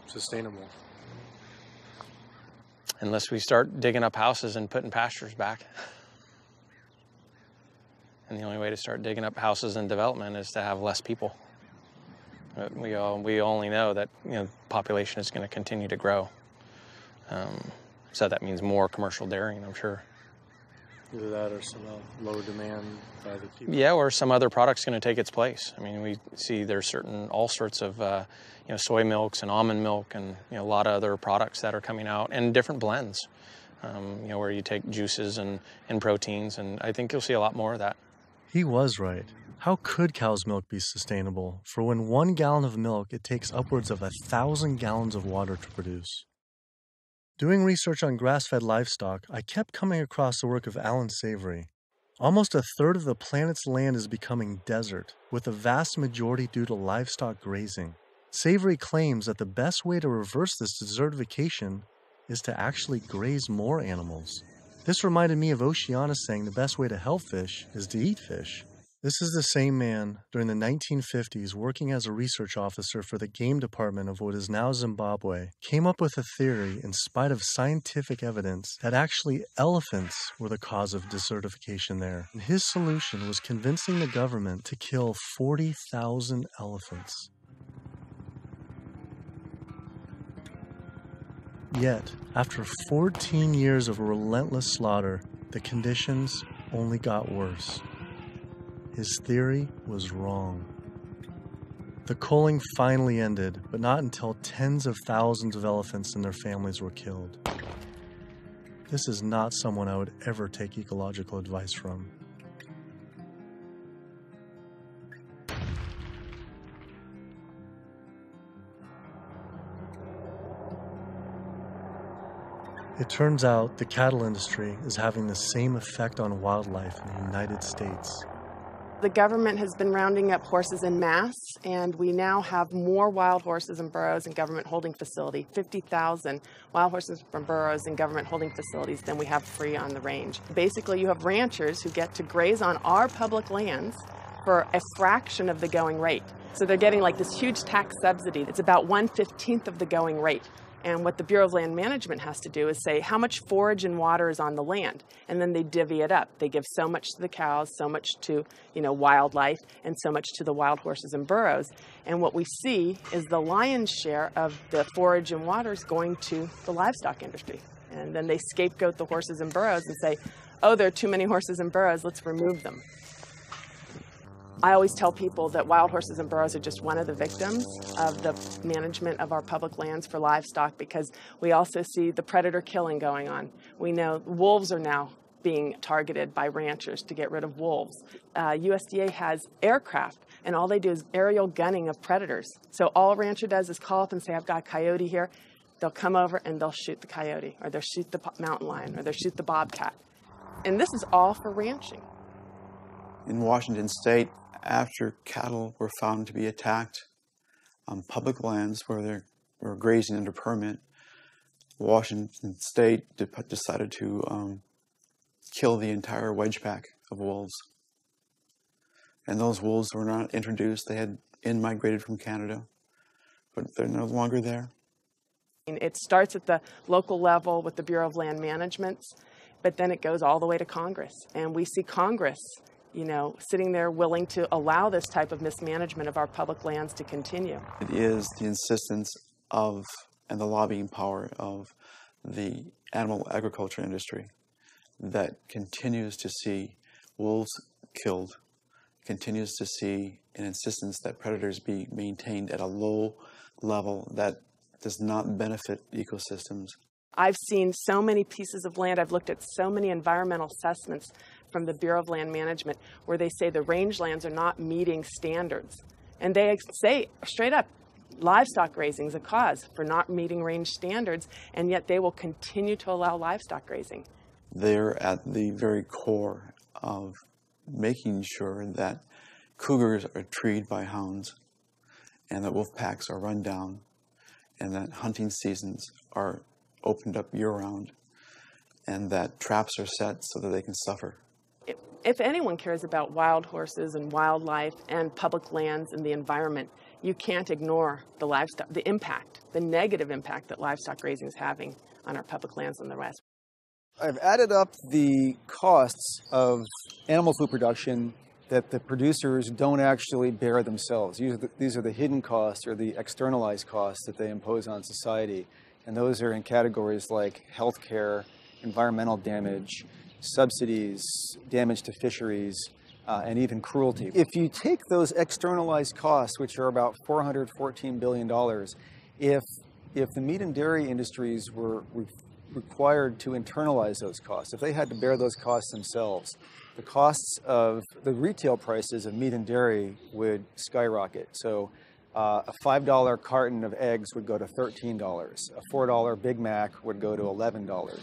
sustainable. Unless we start digging up houses and putting pastures back. And the only way to start digging up houses and development is to have less people. But we only know that population is going to continue to grow. So that means more commercial dairying, I'm sure. Either that or some low demand by the people. Yeah, or some other product's going to take its place. I mean, we see there's all sorts of soy milks and almond milk and a lot of other products that are coming out, and different blends. Where you take juices and proteins, and I think you'll see a lot more of that. He was right. How could cow's milk be sustainable? For when 1 gallon of milk, it takes upwards of 1,000 gallons of water to produce. Doing research on grass-fed livestock, I kept coming across the work of Alan Savory. Almost a third of the planet's land is becoming desert, with the vast majority due to livestock grazing. Savory claims that the best way to reverse this desertification is to actually graze more animals. This reminded me of Oceana saying the best way to help fish is to eat fish. This is the same man, during the 1950s, working as a research officer for the game department of what is now Zimbabwe, came up with a theory, in spite of scientific evidence, that actually elephants were the cause of desertification there. And his solution was convincing the government to kill 40,000 elephants. Yet, after 14 years of relentless slaughter, the conditions only got worse. His theory was wrong. The culling finally ended, but not until tens of thousands of elephants and their families were killed. This is not someone I would ever take ecological advice from. It turns out the cattle industry is having the same effect on wildlife in the United States. The government has been rounding up horses en masse, and we now have more wild horses and burros in government holding facility, 50,000 wild horses and burros in government holding facilities than we have free on the range. Basically, you have ranchers who get to graze on our public lands for a fraction of the going rate. So they're getting like this huge tax subsidy. It's about 1/15 of the going rate. And what the Bureau of Land Management has to do is say how much forage and water is on the land, and then they divvy it up. They give so much to the cows, so much to wildlife, and so much to the wild horses and burros. And what we see is the lion's share of the forage and water is going to the livestock industry. And then they scapegoat the horses and burros and say, oh, there are too many horses and burros, let's remove them. I always tell people that wild horses and burros are just one of the victims of the management of our public lands for livestock, because we also see the predator killing going on. We know wolves are now being targeted by ranchers to get rid of wolves. USDA has aircraft, and all they do is aerial gunning of predators. So all a rancher does is call up and say, I've got a coyote here. They'll come over and they'll shoot the coyote, or they'll shoot the mountain lion, or they'll shoot the bobcat. And this is all for ranching. In Washington State, after cattle were found to be attacked on public lands where they were grazing under permit, Washington State decided to kill the entire wedge pack of wolves. And those wolves were not introduced. They had in-migrated from Canada, but they're no longer there. It starts at the local level with the Bureau of Land Management, but then it goes all the way to Congress. And we see Congress sitting there willing to allow this type of mismanagement of our public lands to continue. It is the insistence of and the lobbying power of the animal agriculture industry that continues to see wolves killed, continues to see an insistence that predators be maintained at a low level that does not benefit ecosystems. I've seen so many pieces of land, I've looked at so many environmental assessments from the Bureau of Land Management where they say the rangelands are not meeting standards. And they say straight up, livestock grazing is a cause for not meeting range standards, and yet they will continue to allow livestock grazing. They're at the very core of making sure that cougars are treed by hounds, and that wolf packs are run down, and that hunting seasons are opened up year-round, and that traps are set so that they can suffer. If anyone cares about wild horses and wildlife and public lands and the environment, you can't ignore the livestock, the impact, the negative impact that livestock grazing is having on our public lands and the rest. I've added up the costs of animal food production that the producers don't actually bear themselves. These are the hidden costs or the externalized costs that they impose on society. And those are in categories like healthcare, environmental damage, subsidies, damage to fisheries, and even cruelty. If you take those externalized costs, which are about $414 billion, if the meat and dairy industries were required to internalize those costs, if they had to bear those costs themselves, the costs of the retail prices of meat and dairy would skyrocket. So a $5 carton of eggs would go to $13. A $4 Big Mac would go to $11.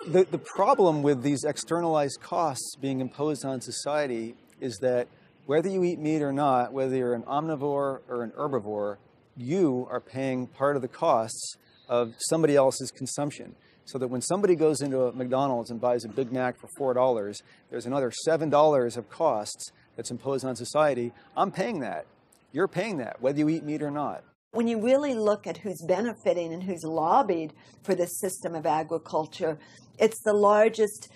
The problem with these externalized costs being imposed on society is that whether you eat meat or not, whether you're an omnivore or an herbivore, you are paying part of the costs of somebody else's consumption. So that when somebody goes into a McDonald's and buys a Big Mac for $4, there's another $7 of costs that's imposed on society. I'm paying that. You're paying that, whether you eat meat or not. When you really look at who's benefiting and who's lobbied for this system of agriculture, it's the largest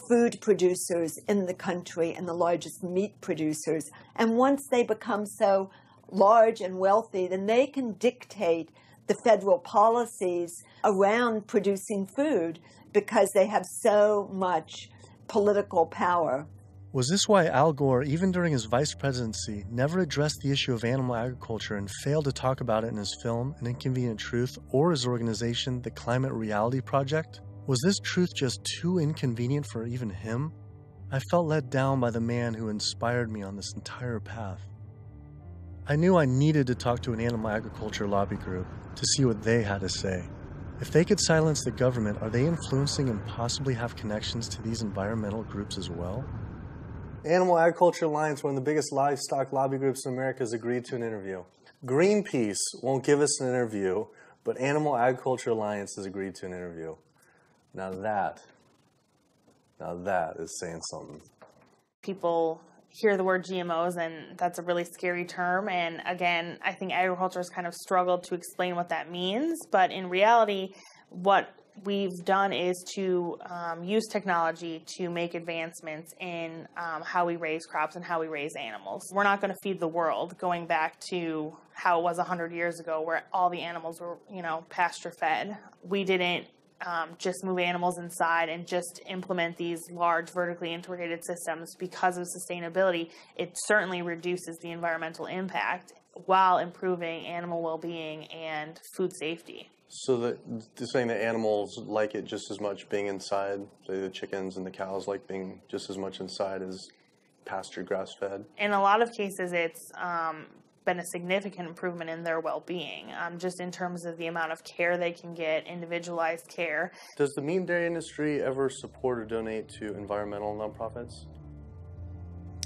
food producers in the country and the largest meat producers. And once they become so large and wealthy, then they can dictate the federal policies around producing food because they have so much political power. Was this why Al Gore, even during his vice presidency, never addressed the issue of animal agriculture and failed to talk about it in his film, An Inconvenient Truth, or his organization, the Climate Reality Project? Was this truth just too inconvenient for even him? I felt let down by the man who inspired me on this entire path. I knew I needed to talk to an animal agriculture lobby group to see what they had to say. If they could silence the government, are they influencing and possibly have connections to these environmental groups as well? Animal Agriculture Alliance, one of the biggest livestock lobby groups in America, has agreed to an interview. Greenpeace won't give us an interview, but Animal Agriculture Alliance has agreed to an interview. Now that is saying something. People hear the word GMOs, and that's a really scary term. And again, I think agriculture has kind of struggled to explain what that means. But in reality, what we've done is to use technology to make advancements in how we raise crops and how we raise animals. We're not going to feed the world, going back to how it was 100 years ago where all the animals were, pasture fed. We didn't just move animals inside and just implement these large vertically integrated systems because of sustainability. It certainly reduces the environmental impact while improving animal well-being and food safety. So they're saying that animals like it just as much being inside, say the chickens and the cows like being just as much inside as pastured grass-fed? In a lot of cases, it's been a significant improvement in their well-being, just in terms of the amount of care they can get, individualized care. Does the meat and dairy industry ever support or donate to environmental nonprofits?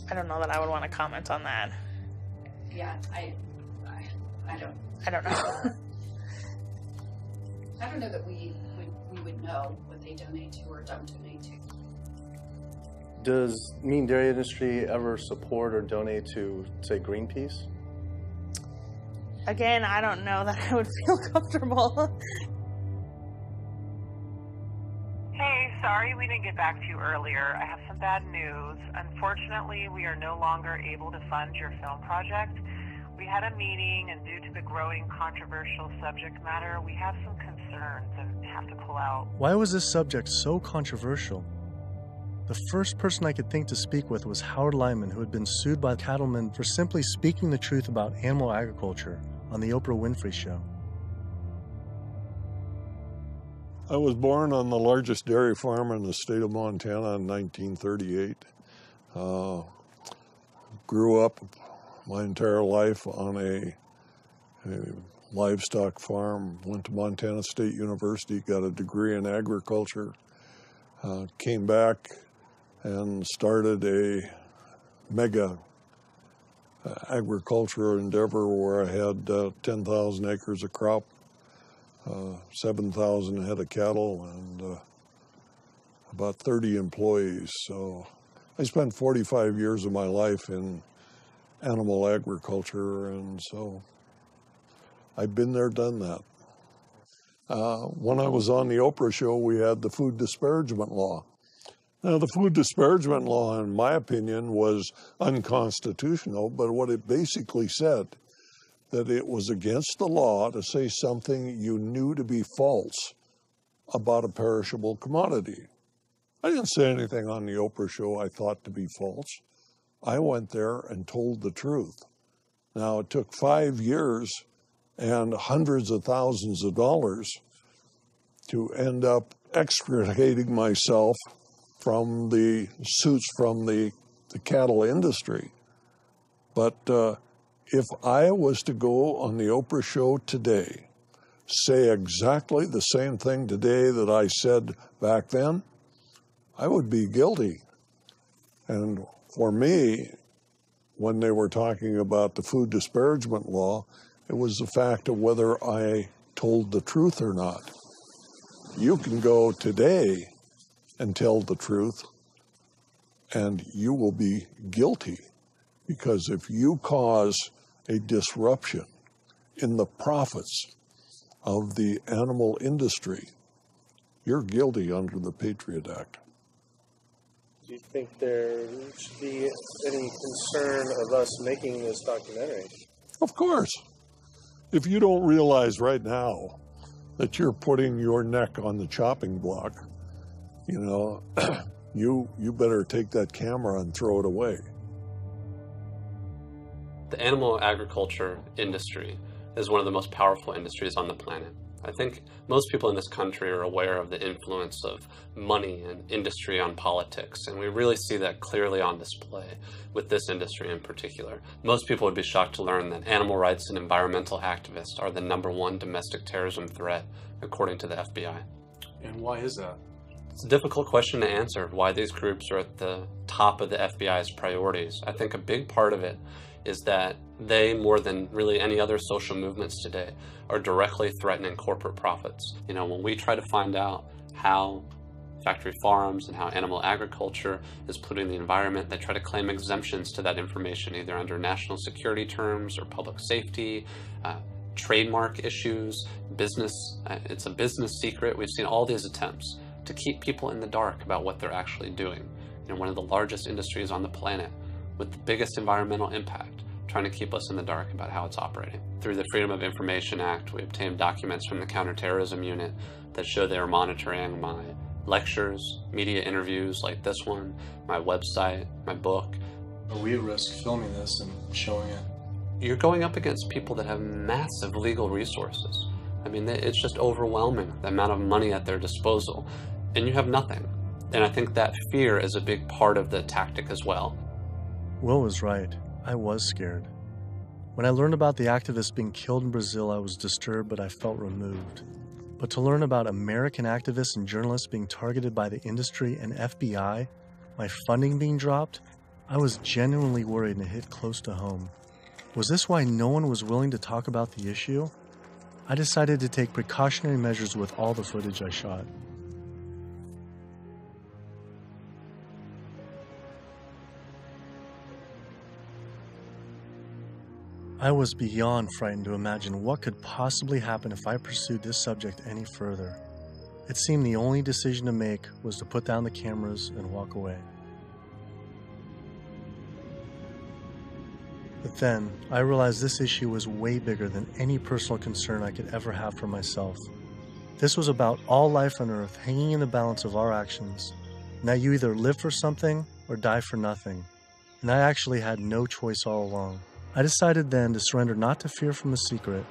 I don't know that I would want to comment on that. Yeah, I don't know. I don't know that we would know what they donate to or don't donate to. Does meat and dairy industry ever support or donate to, say, Greenpeace? Again, I don't know that I would feel comfortable. Hey, sorry we didn't get back to you earlier. I have some bad news. Unfortunately, we are no longer able to fund your film project. We had a meeting, and due to the growing controversial subject matter, we have some concerns and have to pull out. Why was this subject so controversial? The first person I could think to speak with was Howard Lyman, who had been sued by cattlemen for simply speaking the truth about animal agriculture on the Oprah Winfrey Show. I was born on the largest dairy farm in the state of Montana in 1938. Grew up my entire life on a livestock farm, went to Montana State University, got a degree in agriculture, came back and started a mega agriculture endeavor where I had 10,000 acres of crop, 7,000 head of cattle, and about 30 employees. So I spent 45 years of my life in animal agriculture, and so I've been there, done that. When I was on the Oprah show, we had the food disparagement law. Now, the food disparagement law, in my opinion, was unconstitutional, but what it basically said, that it was against the law to say something you knew to be false about a perishable commodity. I didn't say anything on the Oprah show I thought to be false. I went there and told the truth. Now, it took 5 years and hundreds of thousands of dollars to end up extricating myself from the suits from the cattle industry. But if I was to go on the Oprah show today, say exactly the same thing today that I said back then, I would be guilty. And for me, when they were talking about the food disparagement law, it was the fact of whether I told the truth or not. You can go today and tell the truth, and you will be guilty, because if you cause a disruption in the profits of the animal industry, you're guilty under the Patriot Act. Do you think there should be any concern of us making this documentary? Of course. If you don't realize right now that you're putting your neck on the chopping block, you know, you better take that camera and throw it away. The animal agriculture industry is one of the most powerful industries on the planet. I think most people in this country are aware of the influence of money and industry on politics, and we really see that clearly on display with this industry in particular. Most people would be shocked to learn that animal rights and environmental activists are the #1 domestic terrorism threat, according to the FBI. And why is that? It's a difficult question to answer, why these groups are at the top of the FBI's priorities. I think a big part of it is that they, more than really any other social movements today, are directly threatening corporate profits. You know, when we try to find out how factory farms and how animal agriculture is polluting the environment, they try to claim exemptions to that information, either under national security terms or public safety, trademark issues, business. It's a business secret. We've seen all these attempts to keep people in the dark about what they're actually doing. You know, one of the largest industries on the planet with the biggest environmental impact, trying to keep us in the dark about how it's operating. Through the Freedom of Information Act, we obtained documents from the Counterterrorism Unit that show they are monitoring my lectures, media interviews like this one, my website, my book. Are we at risk filming this and showing it? You're going up against people that have massive legal resources. I mean, it's just overwhelming, the amount of money at their disposal, and you have nothing. And I think that fear is a big part of the tactic as well. Will was right. I was scared. When I learned about the activists being killed in Brazil, I was disturbed, but I felt removed. But to learn about American activists and journalists being targeted by the industry and FBI, my funding being dropped, I was genuinely worried and it hit close to home. Was this why no one was willing to talk about the issue? I decided to take precautionary measures with all the footage I shot. I was beyond frightened to imagine what could possibly happen if I pursued this subject any further. It seemed the only decision to make was to put down the cameras and walk away. But then, I realized this issue was way bigger than any personal concern I could ever have for myself. This was about all life on Earth hanging in the balance of our actions, and that you either live for something or die for nothing. And I actually had no choice all along. I decided then to surrender not to fear from the secret,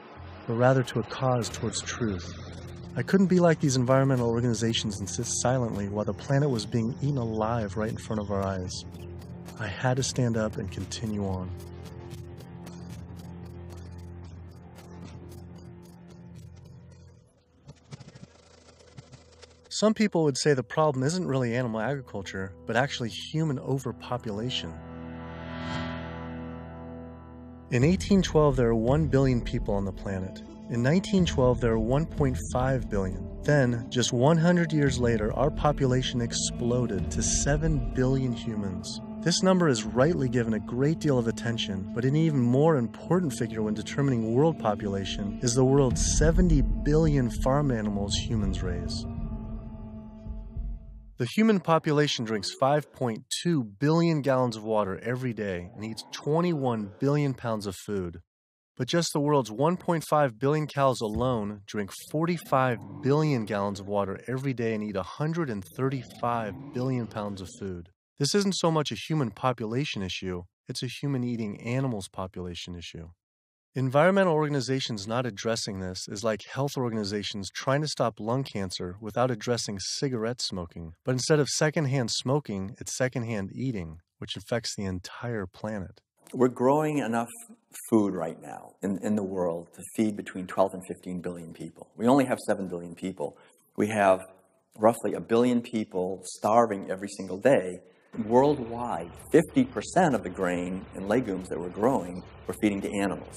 but rather to a cause towards truth. I couldn't be like these environmental organizations and sit silently while the planet was being eaten alive right in front of our eyes. I had to stand up and continue on. Some people would say the problem isn't really animal agriculture, but actually human overpopulation. In 1812, there were 1 billion people on the planet. In 1912, there were 1.5 billion. Then, just 100 years later, our population exploded to 7 billion humans. This number is rightly given a great deal of attention, but an even more important figure when determining world population is the world's 70 billion farm animals humans raise. The human population drinks 5.2 billion gallons of water every day and eats 21 billion pounds of food. But just the world's 1.5 billion cows alone drink 45 billion gallons of water every day and eat 135 billion pounds of food. This isn't so much a human population issue, it's a human eating animals population issue. Environmental organizations not addressing this is like health organizations trying to stop lung cancer without addressing cigarette smoking. But instead of secondhand smoking, it's secondhand eating, which affects the entire planet. We're growing enough food right now in the world to feed between 12 and 15 billion people. We only have 7 billion people. We have roughly 1 billion people starving every single day. Worldwide, 50% of the grain and legumes that we're growing, we're feeding to animals.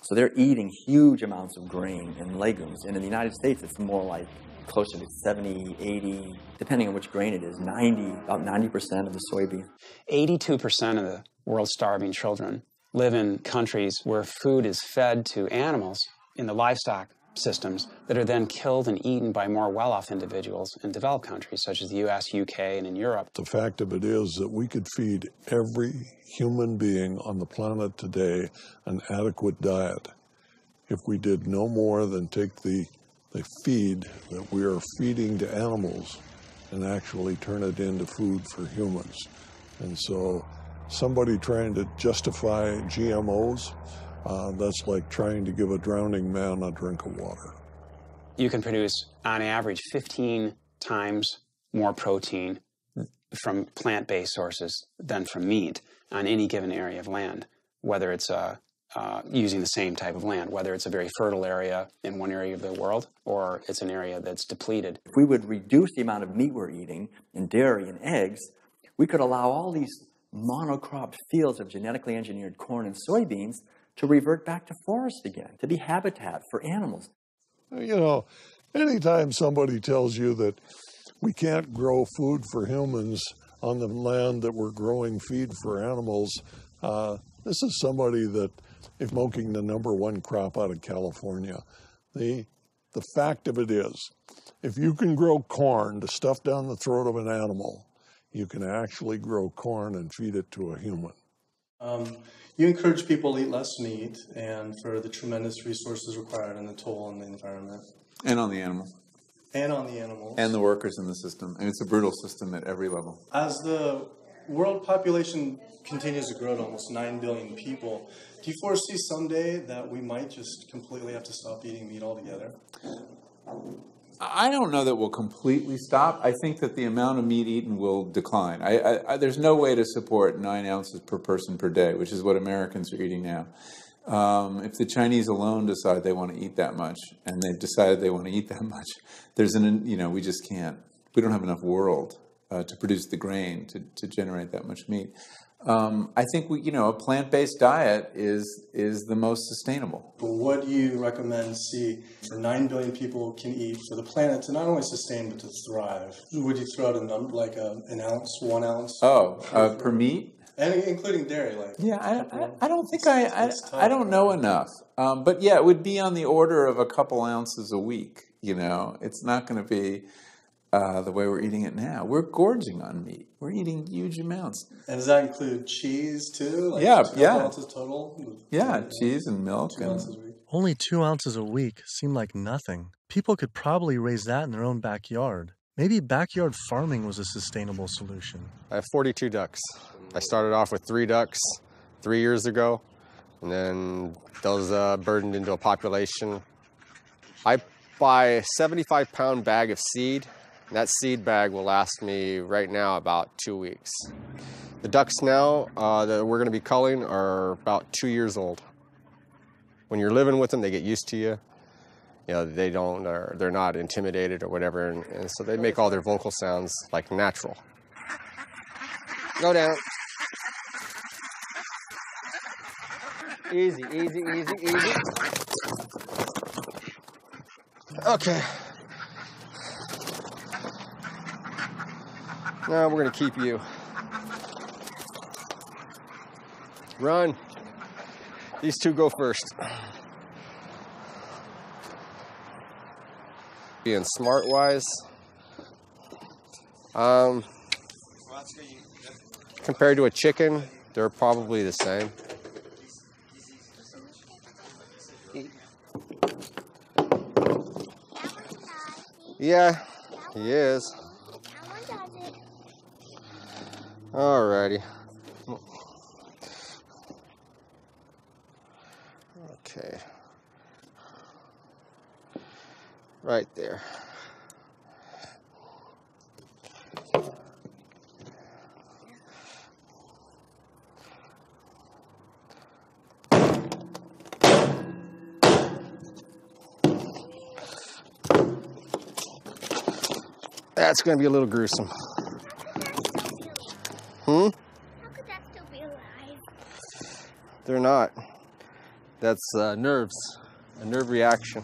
So they're eating huge amounts of grain and legumes. And in the United States, it's more like closer to 70, 80, depending on which grain it is, about 90% of the soybean. 82% of the world's starving children live in countries where food is fed to animals in the livestock systems that are then killed and eaten by more well-off individuals in developed countries such as the US, UK, and in Europe. The fact of it is that we could feed every human being on the planet today an adequate diet if we did no more than take the feed that we are feeding to animals and actually turn it into food for humans. And so somebody trying to justify GMOs, that's like trying to give a drowning man a drink of water. You can produce, on average, 15 times more protein from plant-based sources than from meat on any given area of land, whether it's using the same type of land, whether it's a very fertile area in one area of the world or it's an area that's depleted. If we would reduce the amount of meat we're eating and dairy and eggs, we could allow all these monocropped fields of genetically engineered corn and soybeans to revert back to forest again, to be habitat for animals. You know, anytime somebody tells you that we can't grow food for humans on the land that we're growing feed for animals, this is somebody that is smoking the #1 crop out of California. The fact of it is, if you can grow corn to stuff down the throat of an animal, you can actually grow corn and feed it to a human. You encourage people to eat less meat and for the tremendous resources required and the toll on the environment. And on the animals. And on the animals. And the workers in the system. And it's a brutal system at every level. As the world population continues to grow to almost 9 billion people, do you foresee someday that we might just completely have to stop eating meat altogether? I don't know that we'll completely stop. I think that the amount of meat eaten will decline. There's no way to support 9 ounces per person per day, which is what Americans are eating now. If the Chinese alone decide they want to eat that much, and they've decided they want to eat that much, we just can't. We don't have enough world to produce the grain to generate that much meat. I think a plant-based diet is the most sustainable. But what do you recommend for 9 billion people can eat for the planet to not only sustain but to thrive? Would you throw out a number like an ounce, 1 ounce? Per meat? And including dairy, I don't think I don't know enough. But yeah, it would be on the order of a couple ounces a week. It's not going to be the way we're eating it now. We're gorging on meat. We're eating huge amounts. And does that include cheese too? Yeah. 2 ounces total? Yeah, cheese and milk. 2 ounces a week. Only 2 ounces a week seem like nothing. People could probably raise that in their own backyard. Maybe backyard farming was a sustainable solution. I have 42 ducks. I started off with 3 ducks 3 years ago, and then those burdened into a population. I buy a 75-pound bag of seed, and that seed bag will last me right now about 2 weeks. The ducks now that we're going to be culling are about 2 years old. When you're living with them, they get used to you. They're not intimidated or whatever, and so they make all their vocal sounds like natural. Go down. Easy, easy, easy, easy. Okay. Now we're gonna keep you. Run. These two go first. Being smart-wise, compared to a chicken, they're probably the same. Yeah, he is. Alrighty. Okay. Right there. That's going to be a little gruesome. Hmm? How could that still be alive? They're not. That's nerves, a nerve reaction.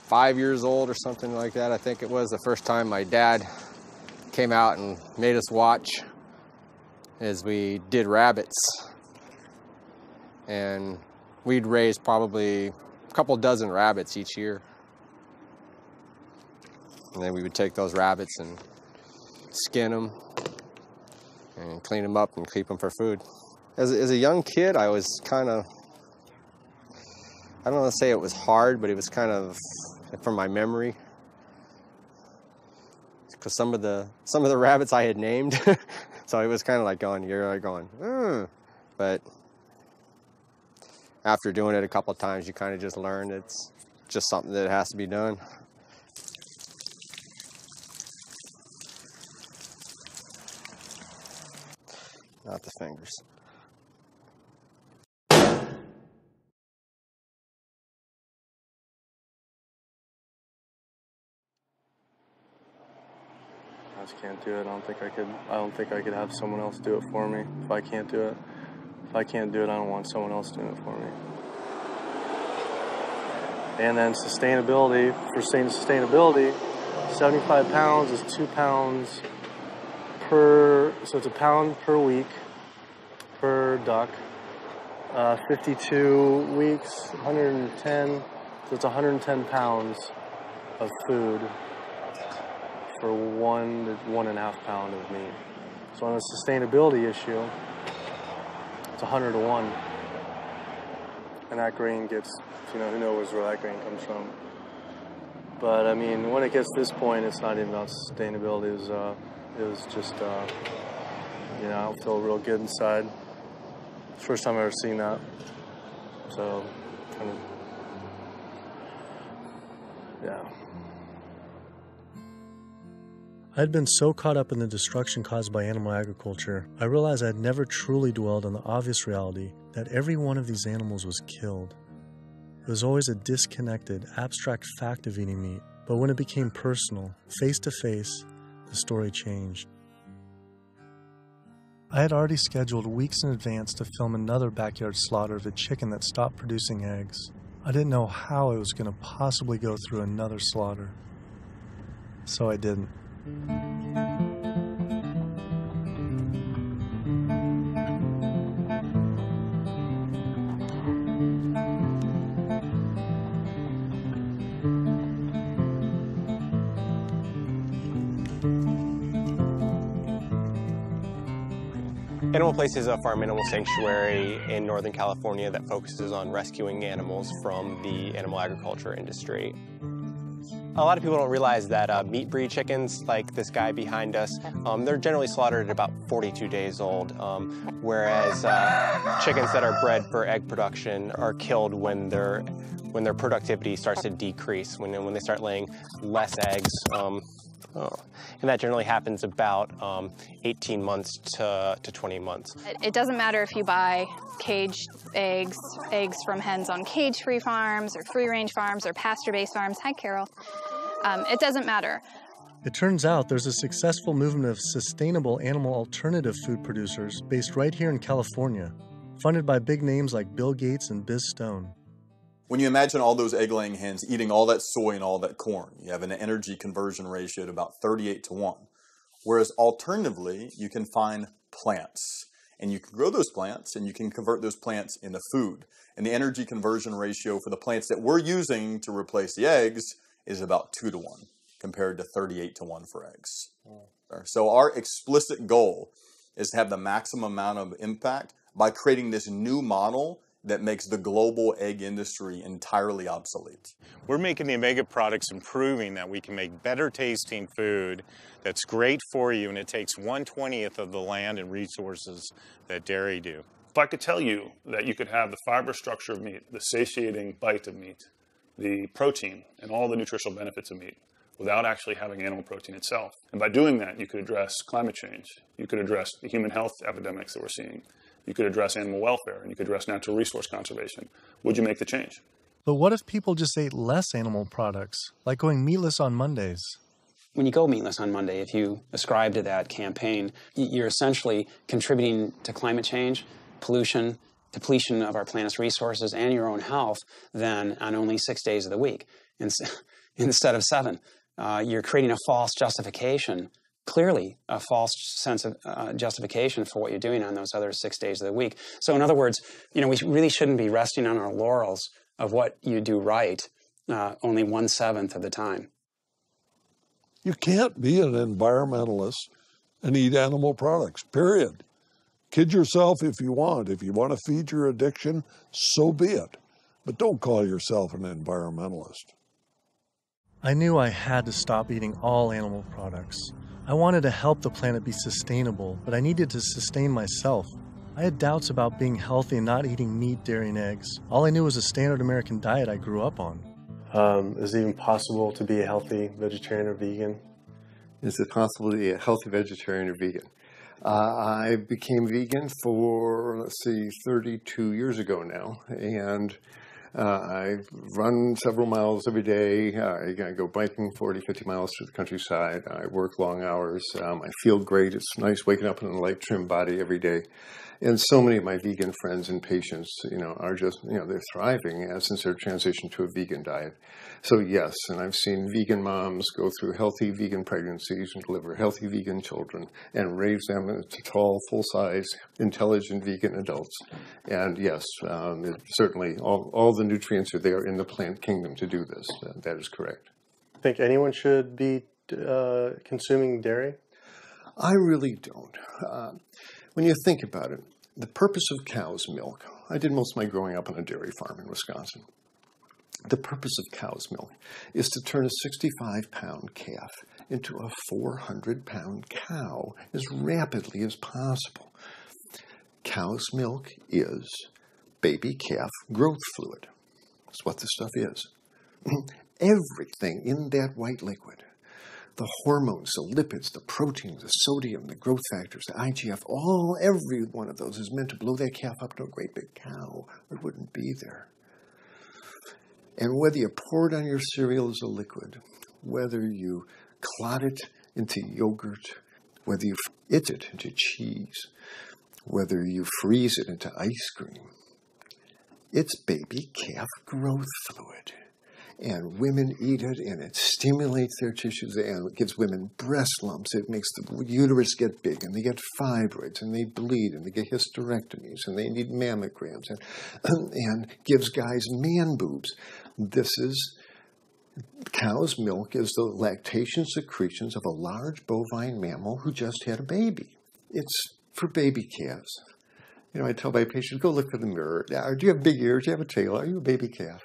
5 years old or something like that, I think it was, the first time my dad came out and made us watch as we did rabbits. And we'd raise probably a couple dozen rabbits each year. And then we would take those rabbits and skin them and clean them up and keep them for food. As a young kid, I was kind of, I don't want to say it was hard, but it was kind of, from my memory, because some of the rabbits I had named, so it was kind of like going, you're like going, but after doing it a couple of times, you kind of just learn it's just something that has to be done. Not the fingers. I just can't do it. I don't think I could have someone else do it for me. If I can't do it, I don't want someone else doing it for me. And then sustainability, for sustainability, 75 pounds is 2 pounds per, so it's a pound per week per duck. 52 weeks, 110, so it's 110 pounds of food for 1 to 1.5 pound of meat. So on a sustainability issue, it's 100 to 1. And that grain gets, you know, who knows where that grain comes from. But I mean, when it gets to this point, it's not even about sustainability. It was just, you know, I don't feel real good inside. It's the first time I've ever seen that. So, kind of, yeah. I had been so caught up in the destruction caused by animal agriculture, I realized I had never truly dwelled on the obvious reality that every one of these animals was killed. It was always a disconnected, abstract fact of eating meat, but when it became personal, face to face, the story changed. I had already scheduled weeks in advance to film another backyard slaughter of a chicken that stopped producing eggs. I didn't know how I was going to possibly go through another slaughter. So I didn't. Animal Place is a farm animal sanctuary in Northern California that focuses on rescuing animals from the animal agriculture industry. A lot of people don't realize that meat breed chickens, like this guy behind us, they're generally slaughtered at about 42 days old, whereas chickens that are bred for egg production are killed when their productivity starts to decrease, when they start laying less eggs. And that generally happens about 18 months to 20 months. It doesn't matter if you buy caged eggs from hens on cage-free farms or free-range farms or pasture-based farms. Hi, Carol. It doesn't matter. It turns out there's a successful movement of sustainable animal alternative food producers based right here in California, funded by big names like Bill Gates and Biz Stone. When you imagine all those egg-laying hens eating all that soy and all that corn, you have an energy conversion ratio at about 38:1. Whereas alternatively, you can find plants. And you can grow those plants and you can convert those plants into food. And the energy conversion ratio for the plants that we're using to replace the eggs is about 2:1 compared to 38:1 for eggs. So our explicit goal is to have the maximum amount of impact by creating this new model that makes the global egg industry entirely obsolete. We're making the Omega products and proving that we can make better tasting food that's great for you, and it takes 1/20th of the land and resources that dairy do. If I could tell you that you could have the fiber structure of meat, the satiating bite of meat, the protein, and all the nutritional benefits of meat without actually having animal protein itself. And by doing that, you could address climate change. You could address the human health epidemics that we're seeing. You could address animal welfare, and you could address natural resource conservation. Would you make the change? But what if people just ate less animal products, like going meatless on Mondays? When you go meatless on Monday, if you ascribe to that campaign, you're essentially contributing to climate change, pollution, depletion of our planet's resources, and your own health, then on only 6 days of the week instead of 7. You're creating a false justification, clearly a false sense of justification for what you're doing on those other 6 days of the week. So in other words, we really shouldn't be resting on our laurels of what you do right only 1/7 of the time. You can't be an environmentalist and eat animal products, period. Kid yourself if you want. If you want to feed your addiction, so be it. But don't call yourself an environmentalist. I knew I had to stop eating all animal products. I wanted to help the planet be sustainable, but I needed to sustain myself. I had doubts about being healthy and not eating meat, dairy, and eggs. All I knew was a standard American diet I grew up on. Is it even possible to be a healthy vegetarian or vegan? Is it possible to be a healthy vegetarian or vegan? I became vegan for, 32 years ago now, and I run several miles every day. I go biking 40, 50 miles to the countryside. I work long hours. I feel great. It's nice waking up in a light, trim body every day. And so many of my vegan friends and patients, are just, they're thriving since their transition to a vegan diet. So yes, and I've seen vegan moms go through healthy vegan pregnancies and deliver healthy vegan children and raise them into tall, full-size, intelligent vegan adults. And yes, certainly all the nutrients are there in the plant kingdom to do this. That is correct. Think anyone should be consuming dairy? I really don't. When you think about it, the purpose of cow's milk, I did most of my growing up on a dairy farm in Wisconsin. The purpose of cow's milk is to turn a 65-pound calf into a 400-pound cow as rapidly as possible. Cow's milk is baby calf growth fluid. That's what this stuff is. Everything in that white liquid, the hormones, the lipids, the proteins, the sodium, the growth factors, the IGF, every one of those is meant to blow that calf up to a great big cow, or it wouldn't be there. And whether you pour it on your cereal as a liquid, whether you clot it into yogurt, whether you eat it into cheese, whether you freeze it into ice cream, it's baby calf growth fluid. And women eat it, and it stimulates their tissues, and it gives women breast lumps. It makes the uterus get big, and they get fibroids, and they bleed, and they get hysterectomies, and they need mammograms, and gives guys man boobs. Cow's milk is the lactation secretions of a large bovine mammal who just had a baby. It's for baby calves. I tell my patients, go look in the mirror. Do you have big ears? Do you have a tail? Are you a baby calf?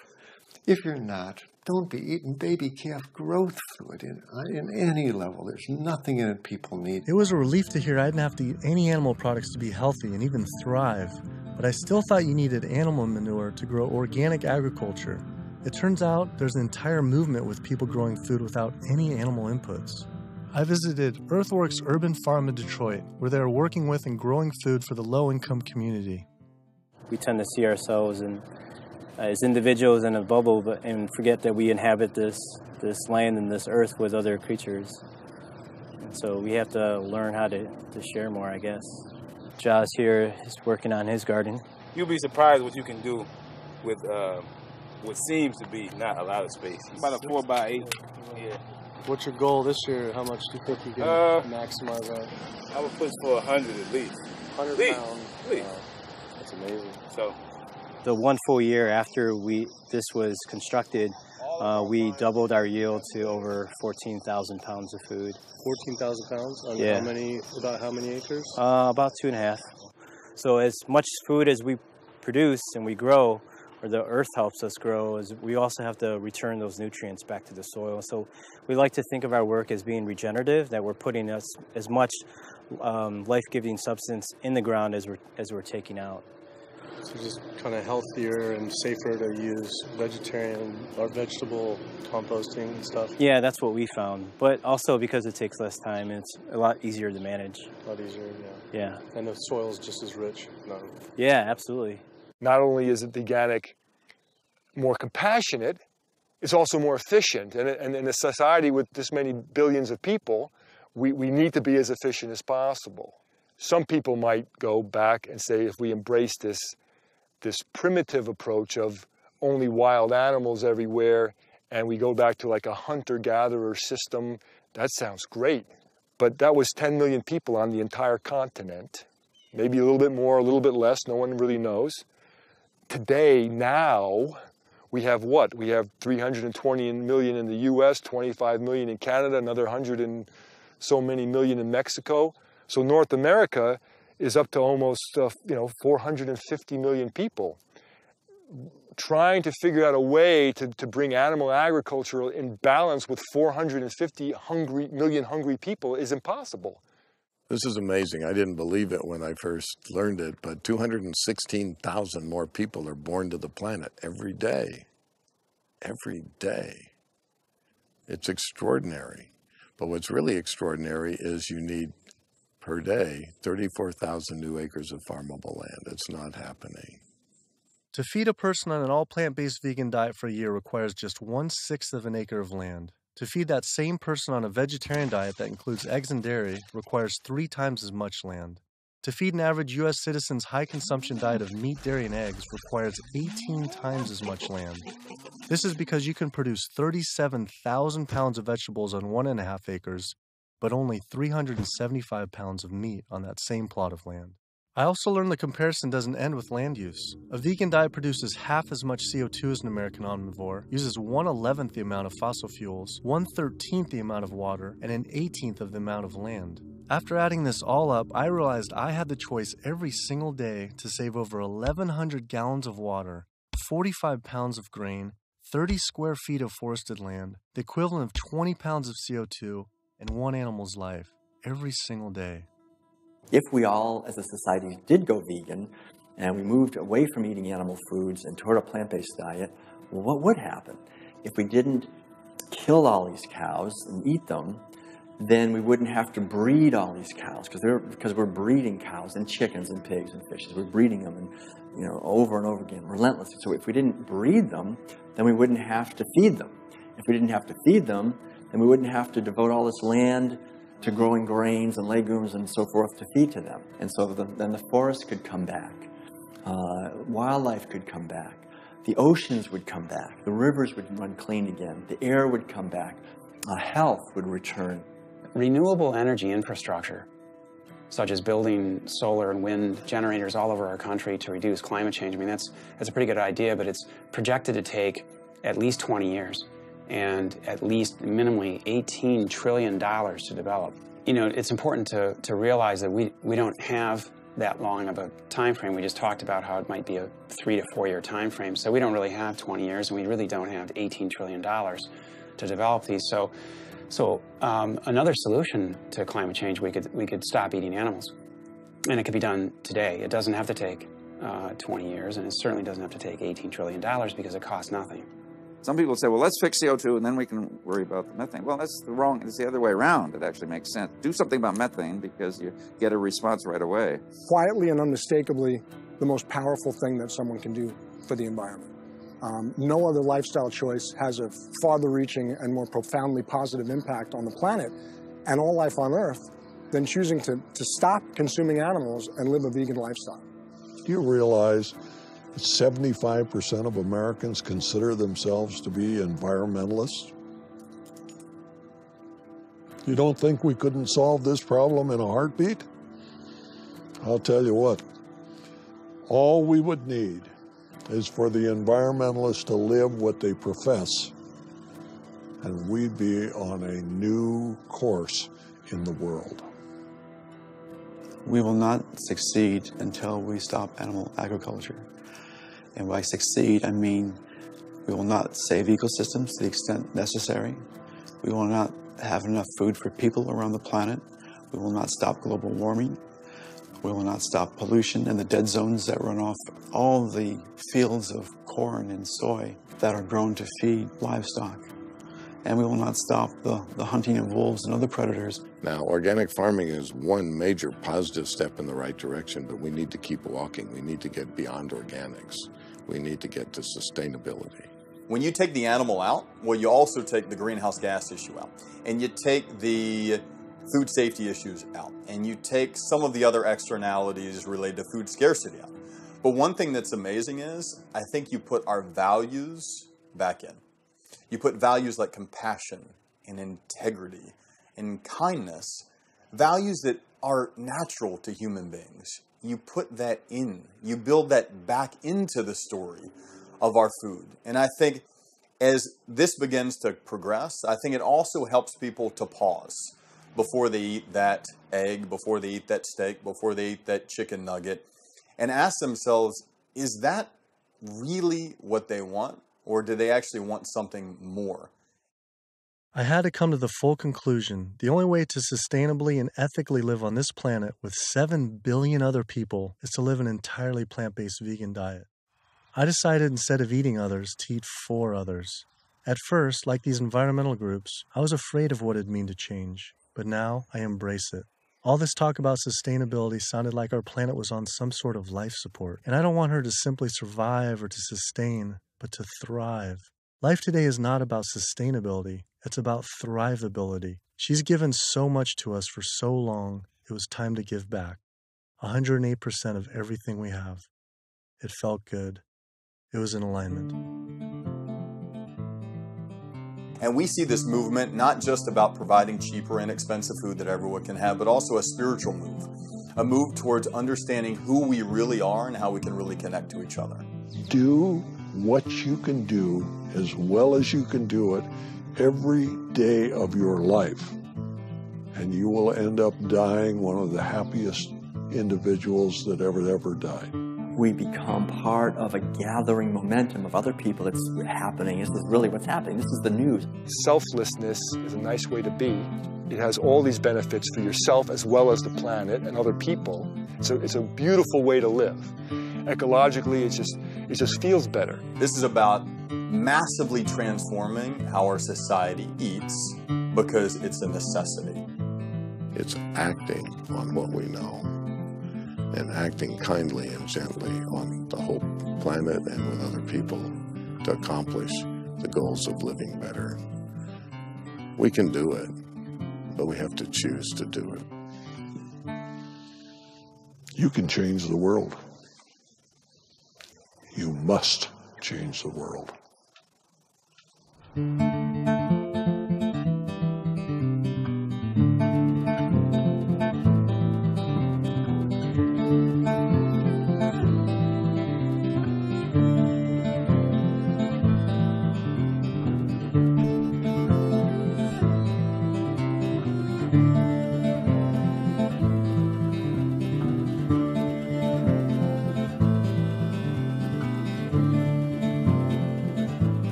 If you're not, don't be eating baby calf growth fluid in any level. There's nothing in it people need. It was a relief to hear I didn't have to eat any animal products to be healthy and even thrive. But I still thought you needed animal manure to grow organic agriculture. It turns out there's an entire movement with people growing food without any animal inputs. I visited Earthworks Urban Farm in Detroit, where they are working with and growing food for the low-income community. We tend to see ourselves as individuals in a bubble, and forget that we inhabit this land and this earth with other creatures. And so we have to learn how to share more, I guess. Jaws here is working on his garden. You'll be surprised what you can do with what seems to be not a lot of space. About a 4x8. Yeah. What's your goal this year? How much do you think you can maximize that? I would push for 100 at least. 100 pounds. At least. Wow. That's amazing. So, the 1 full year after this was constructed, we doubled our yield to over 14,000 pounds of food. 14,000 pounds? On Yeah. about how many acres? About 2.5. So as much food as we produce and we grow, or the earth helps us grow, is we also have to return those nutrients back to the soil. So we like to think of our work as being regenerative, that we're putting as much life-giving substance in the ground as we're taking out. So just kind of healthier and safer to use vegetarian or vegetable composting and stuff? Yeah, that's what we found. But also because it takes less time, and it's a lot easier to manage. A lot easier, yeah. Yeah. And the soil's just as rich. No. Yeah, absolutely. Not only is it organic more compassionate, it's also more efficient. And in a society with this many billions of people, we need to be as efficient as possible. Some people might go back and say, if we embrace this primitive approach of only wild animals everywhere, and we go back to like a hunter-gatherer system, that sounds great. But that was 10 million people on the entire continent. Maybe a little bit more, a little bit less, no one really knows. Today, now, we have what? We have 320 million in the US, 25 million in Canada, another 100 and so many million in Mexico. So North America is up to almost 450 million people. Trying to figure out a way to bring animal agriculture in balance with 450 million hungry people is impossible. This is amazing. I didn't believe it when I first learned it, but 216,000 more people are born to the planet every day. Every day. It's extraordinary. But what's really extraordinary is you need, per day, 34,000 new acres of farmable land. It's not happening. To feed a person on an all plant-based vegan diet for a year requires just 1/6 of an acre of land. To feed that same person on a vegetarian diet that includes eggs and dairy requires 3 times as much land. To feed an average U.S. citizen's high-consumption diet of meat, dairy, and eggs requires 18 times as much land. This is because you can produce 37,000 pounds of vegetables on 1.5 acres, but only 375 pounds of meat on that same plot of land. I also learned the comparison doesn't end with land use. A vegan diet produces half as much CO2 as an American omnivore, uses 1/11th the amount of fossil fuels, 1/13th the amount of water, and 1/18th of the amount of land. After adding this all up, I realized I had the choice every single day to save over 1,100 gallons of water, 45 pounds of grain, 30 square feet of forested land, the equivalent of 20 pounds of CO2, and one animal's life, every single day. If we all, as a society, did go vegan, and we moved away from eating animal foods and toward a plant-based diet, well, what would happen? If we didn't kill all these cows and eat them, then we wouldn't have to breed all these cows, because we're breeding cows and chickens and pigs and fishes. We're breeding them, and over and over again, relentlessly. So if we didn't breed them, then we wouldn't have to feed them. If we didn't have to feed them, then we wouldn't have to devote all this land to growing grains and legumes and so forth to feed to them. And so then the forest could come back. Wildlife could come back. The oceans would come back. The rivers would run clean again. The air would come back. Health would return. Renewable energy infrastructure, such as building solar and wind generators all over our country to reduce climate change, I mean, that's a pretty good idea, but it's projected to take at least 20 years and at least minimally $18 trillion to develop. It's important to realize that we don't have that long of a time frame. We just talked about how it might be a 3 to 4 year time frame, so we don't really have 20 years, and we really don't have $18 trillion to develop these. So another solution to climate change, we could stop eating animals, and it could be done today. It doesn't have to take 20 years, and it certainly doesn't have to take $18 trillion because it costs nothing. Some people say, well, let's fix CO2 and then we can worry about the methane. Well, it's the other way around. It actually makes sense. Do something about methane because you get a response right away. Quietly and unmistakably, the most powerful thing that someone can do for the environment. No other lifestyle choice has a farther reaching and more profoundly positive impact on the planet and all life on Earth than choosing to stop consuming animals and live a vegan lifestyle. Do you realize that 75% of Americans consider themselves to be environmentalists? You don't think we couldn't solve this problem in a heartbeat? I'll tell you what, all we would need is for the environmentalists to live what they profess, and we'd be on a new course in the world. We will not succeed until we stop animal agriculture. And by succeed, I mean we will not save ecosystems to the extent necessary. We will not have enough food for people around the planet. We will not stop global warming. We will not stop pollution and the dead zones that run off all the fields of corn and soy that are grown to feed livestock. And we will not stop the hunting of wolves and other predators. Now, organic farming is one major positive step in the right direction, but we need to keep walking. We need to get beyond organics. We need to get to sustainability. When you take the animal out, well, you also take the greenhouse gas issue out, and you take the food safety issues out, and you take some of the other externalities related to food scarcity out. But one thing that's amazing is, I think you put our values back in. You put values like compassion and integrity and kindness, values that are natural to human beings. You put that in. You build that back into the story of our food. And I think as this begins to progress, I think it also helps people to pause before they eat that egg, before they eat that steak, before they eat that chicken nugget, and ask themselves, is that really what they want? Or do they actually want something more? I had to come to the full conclusion the only way to sustainably and ethically live on this planet with 7 billion other people is to live an entirely plant-based vegan diet. I decided instead of eating others to eat for others. At first, like these environmental groups, I was afraid of what it'd mean to change, but now I embrace it. All this talk about sustainability sounded like our planet was on some sort of life support, and I don't want her to simply survive or to sustain, but to thrive. Life today is not about sustainability, it's about thrivability. She's given so much to us for so long, it was time to give back. 108% of everything we have. It felt good. It was in alignment. And we see this movement not just about providing cheaper and inexpensive food that everyone can have, but also a spiritual move. A move towards understanding who we really are and how we can really connect to each other. Do what you can do as well as you can do it every day of your life, and you will end up dying one of the happiest individuals that ever died. We become part of a gathering momentum of other people that's happening. This is really what's happening. This is the news. Selflessness is a nice way to be. It has all these benefits for yourself as well as the planet and other people. So it's a beautiful way to live. Ecologically, it just feels better. This is about massively transforming how our society eats because it's a necessity. It's acting on what we know and acting kindly and gently on the whole planet and with other people to accomplish the goals of living better. We can do it, but we have to choose to do it. You can change the world. You must change the world.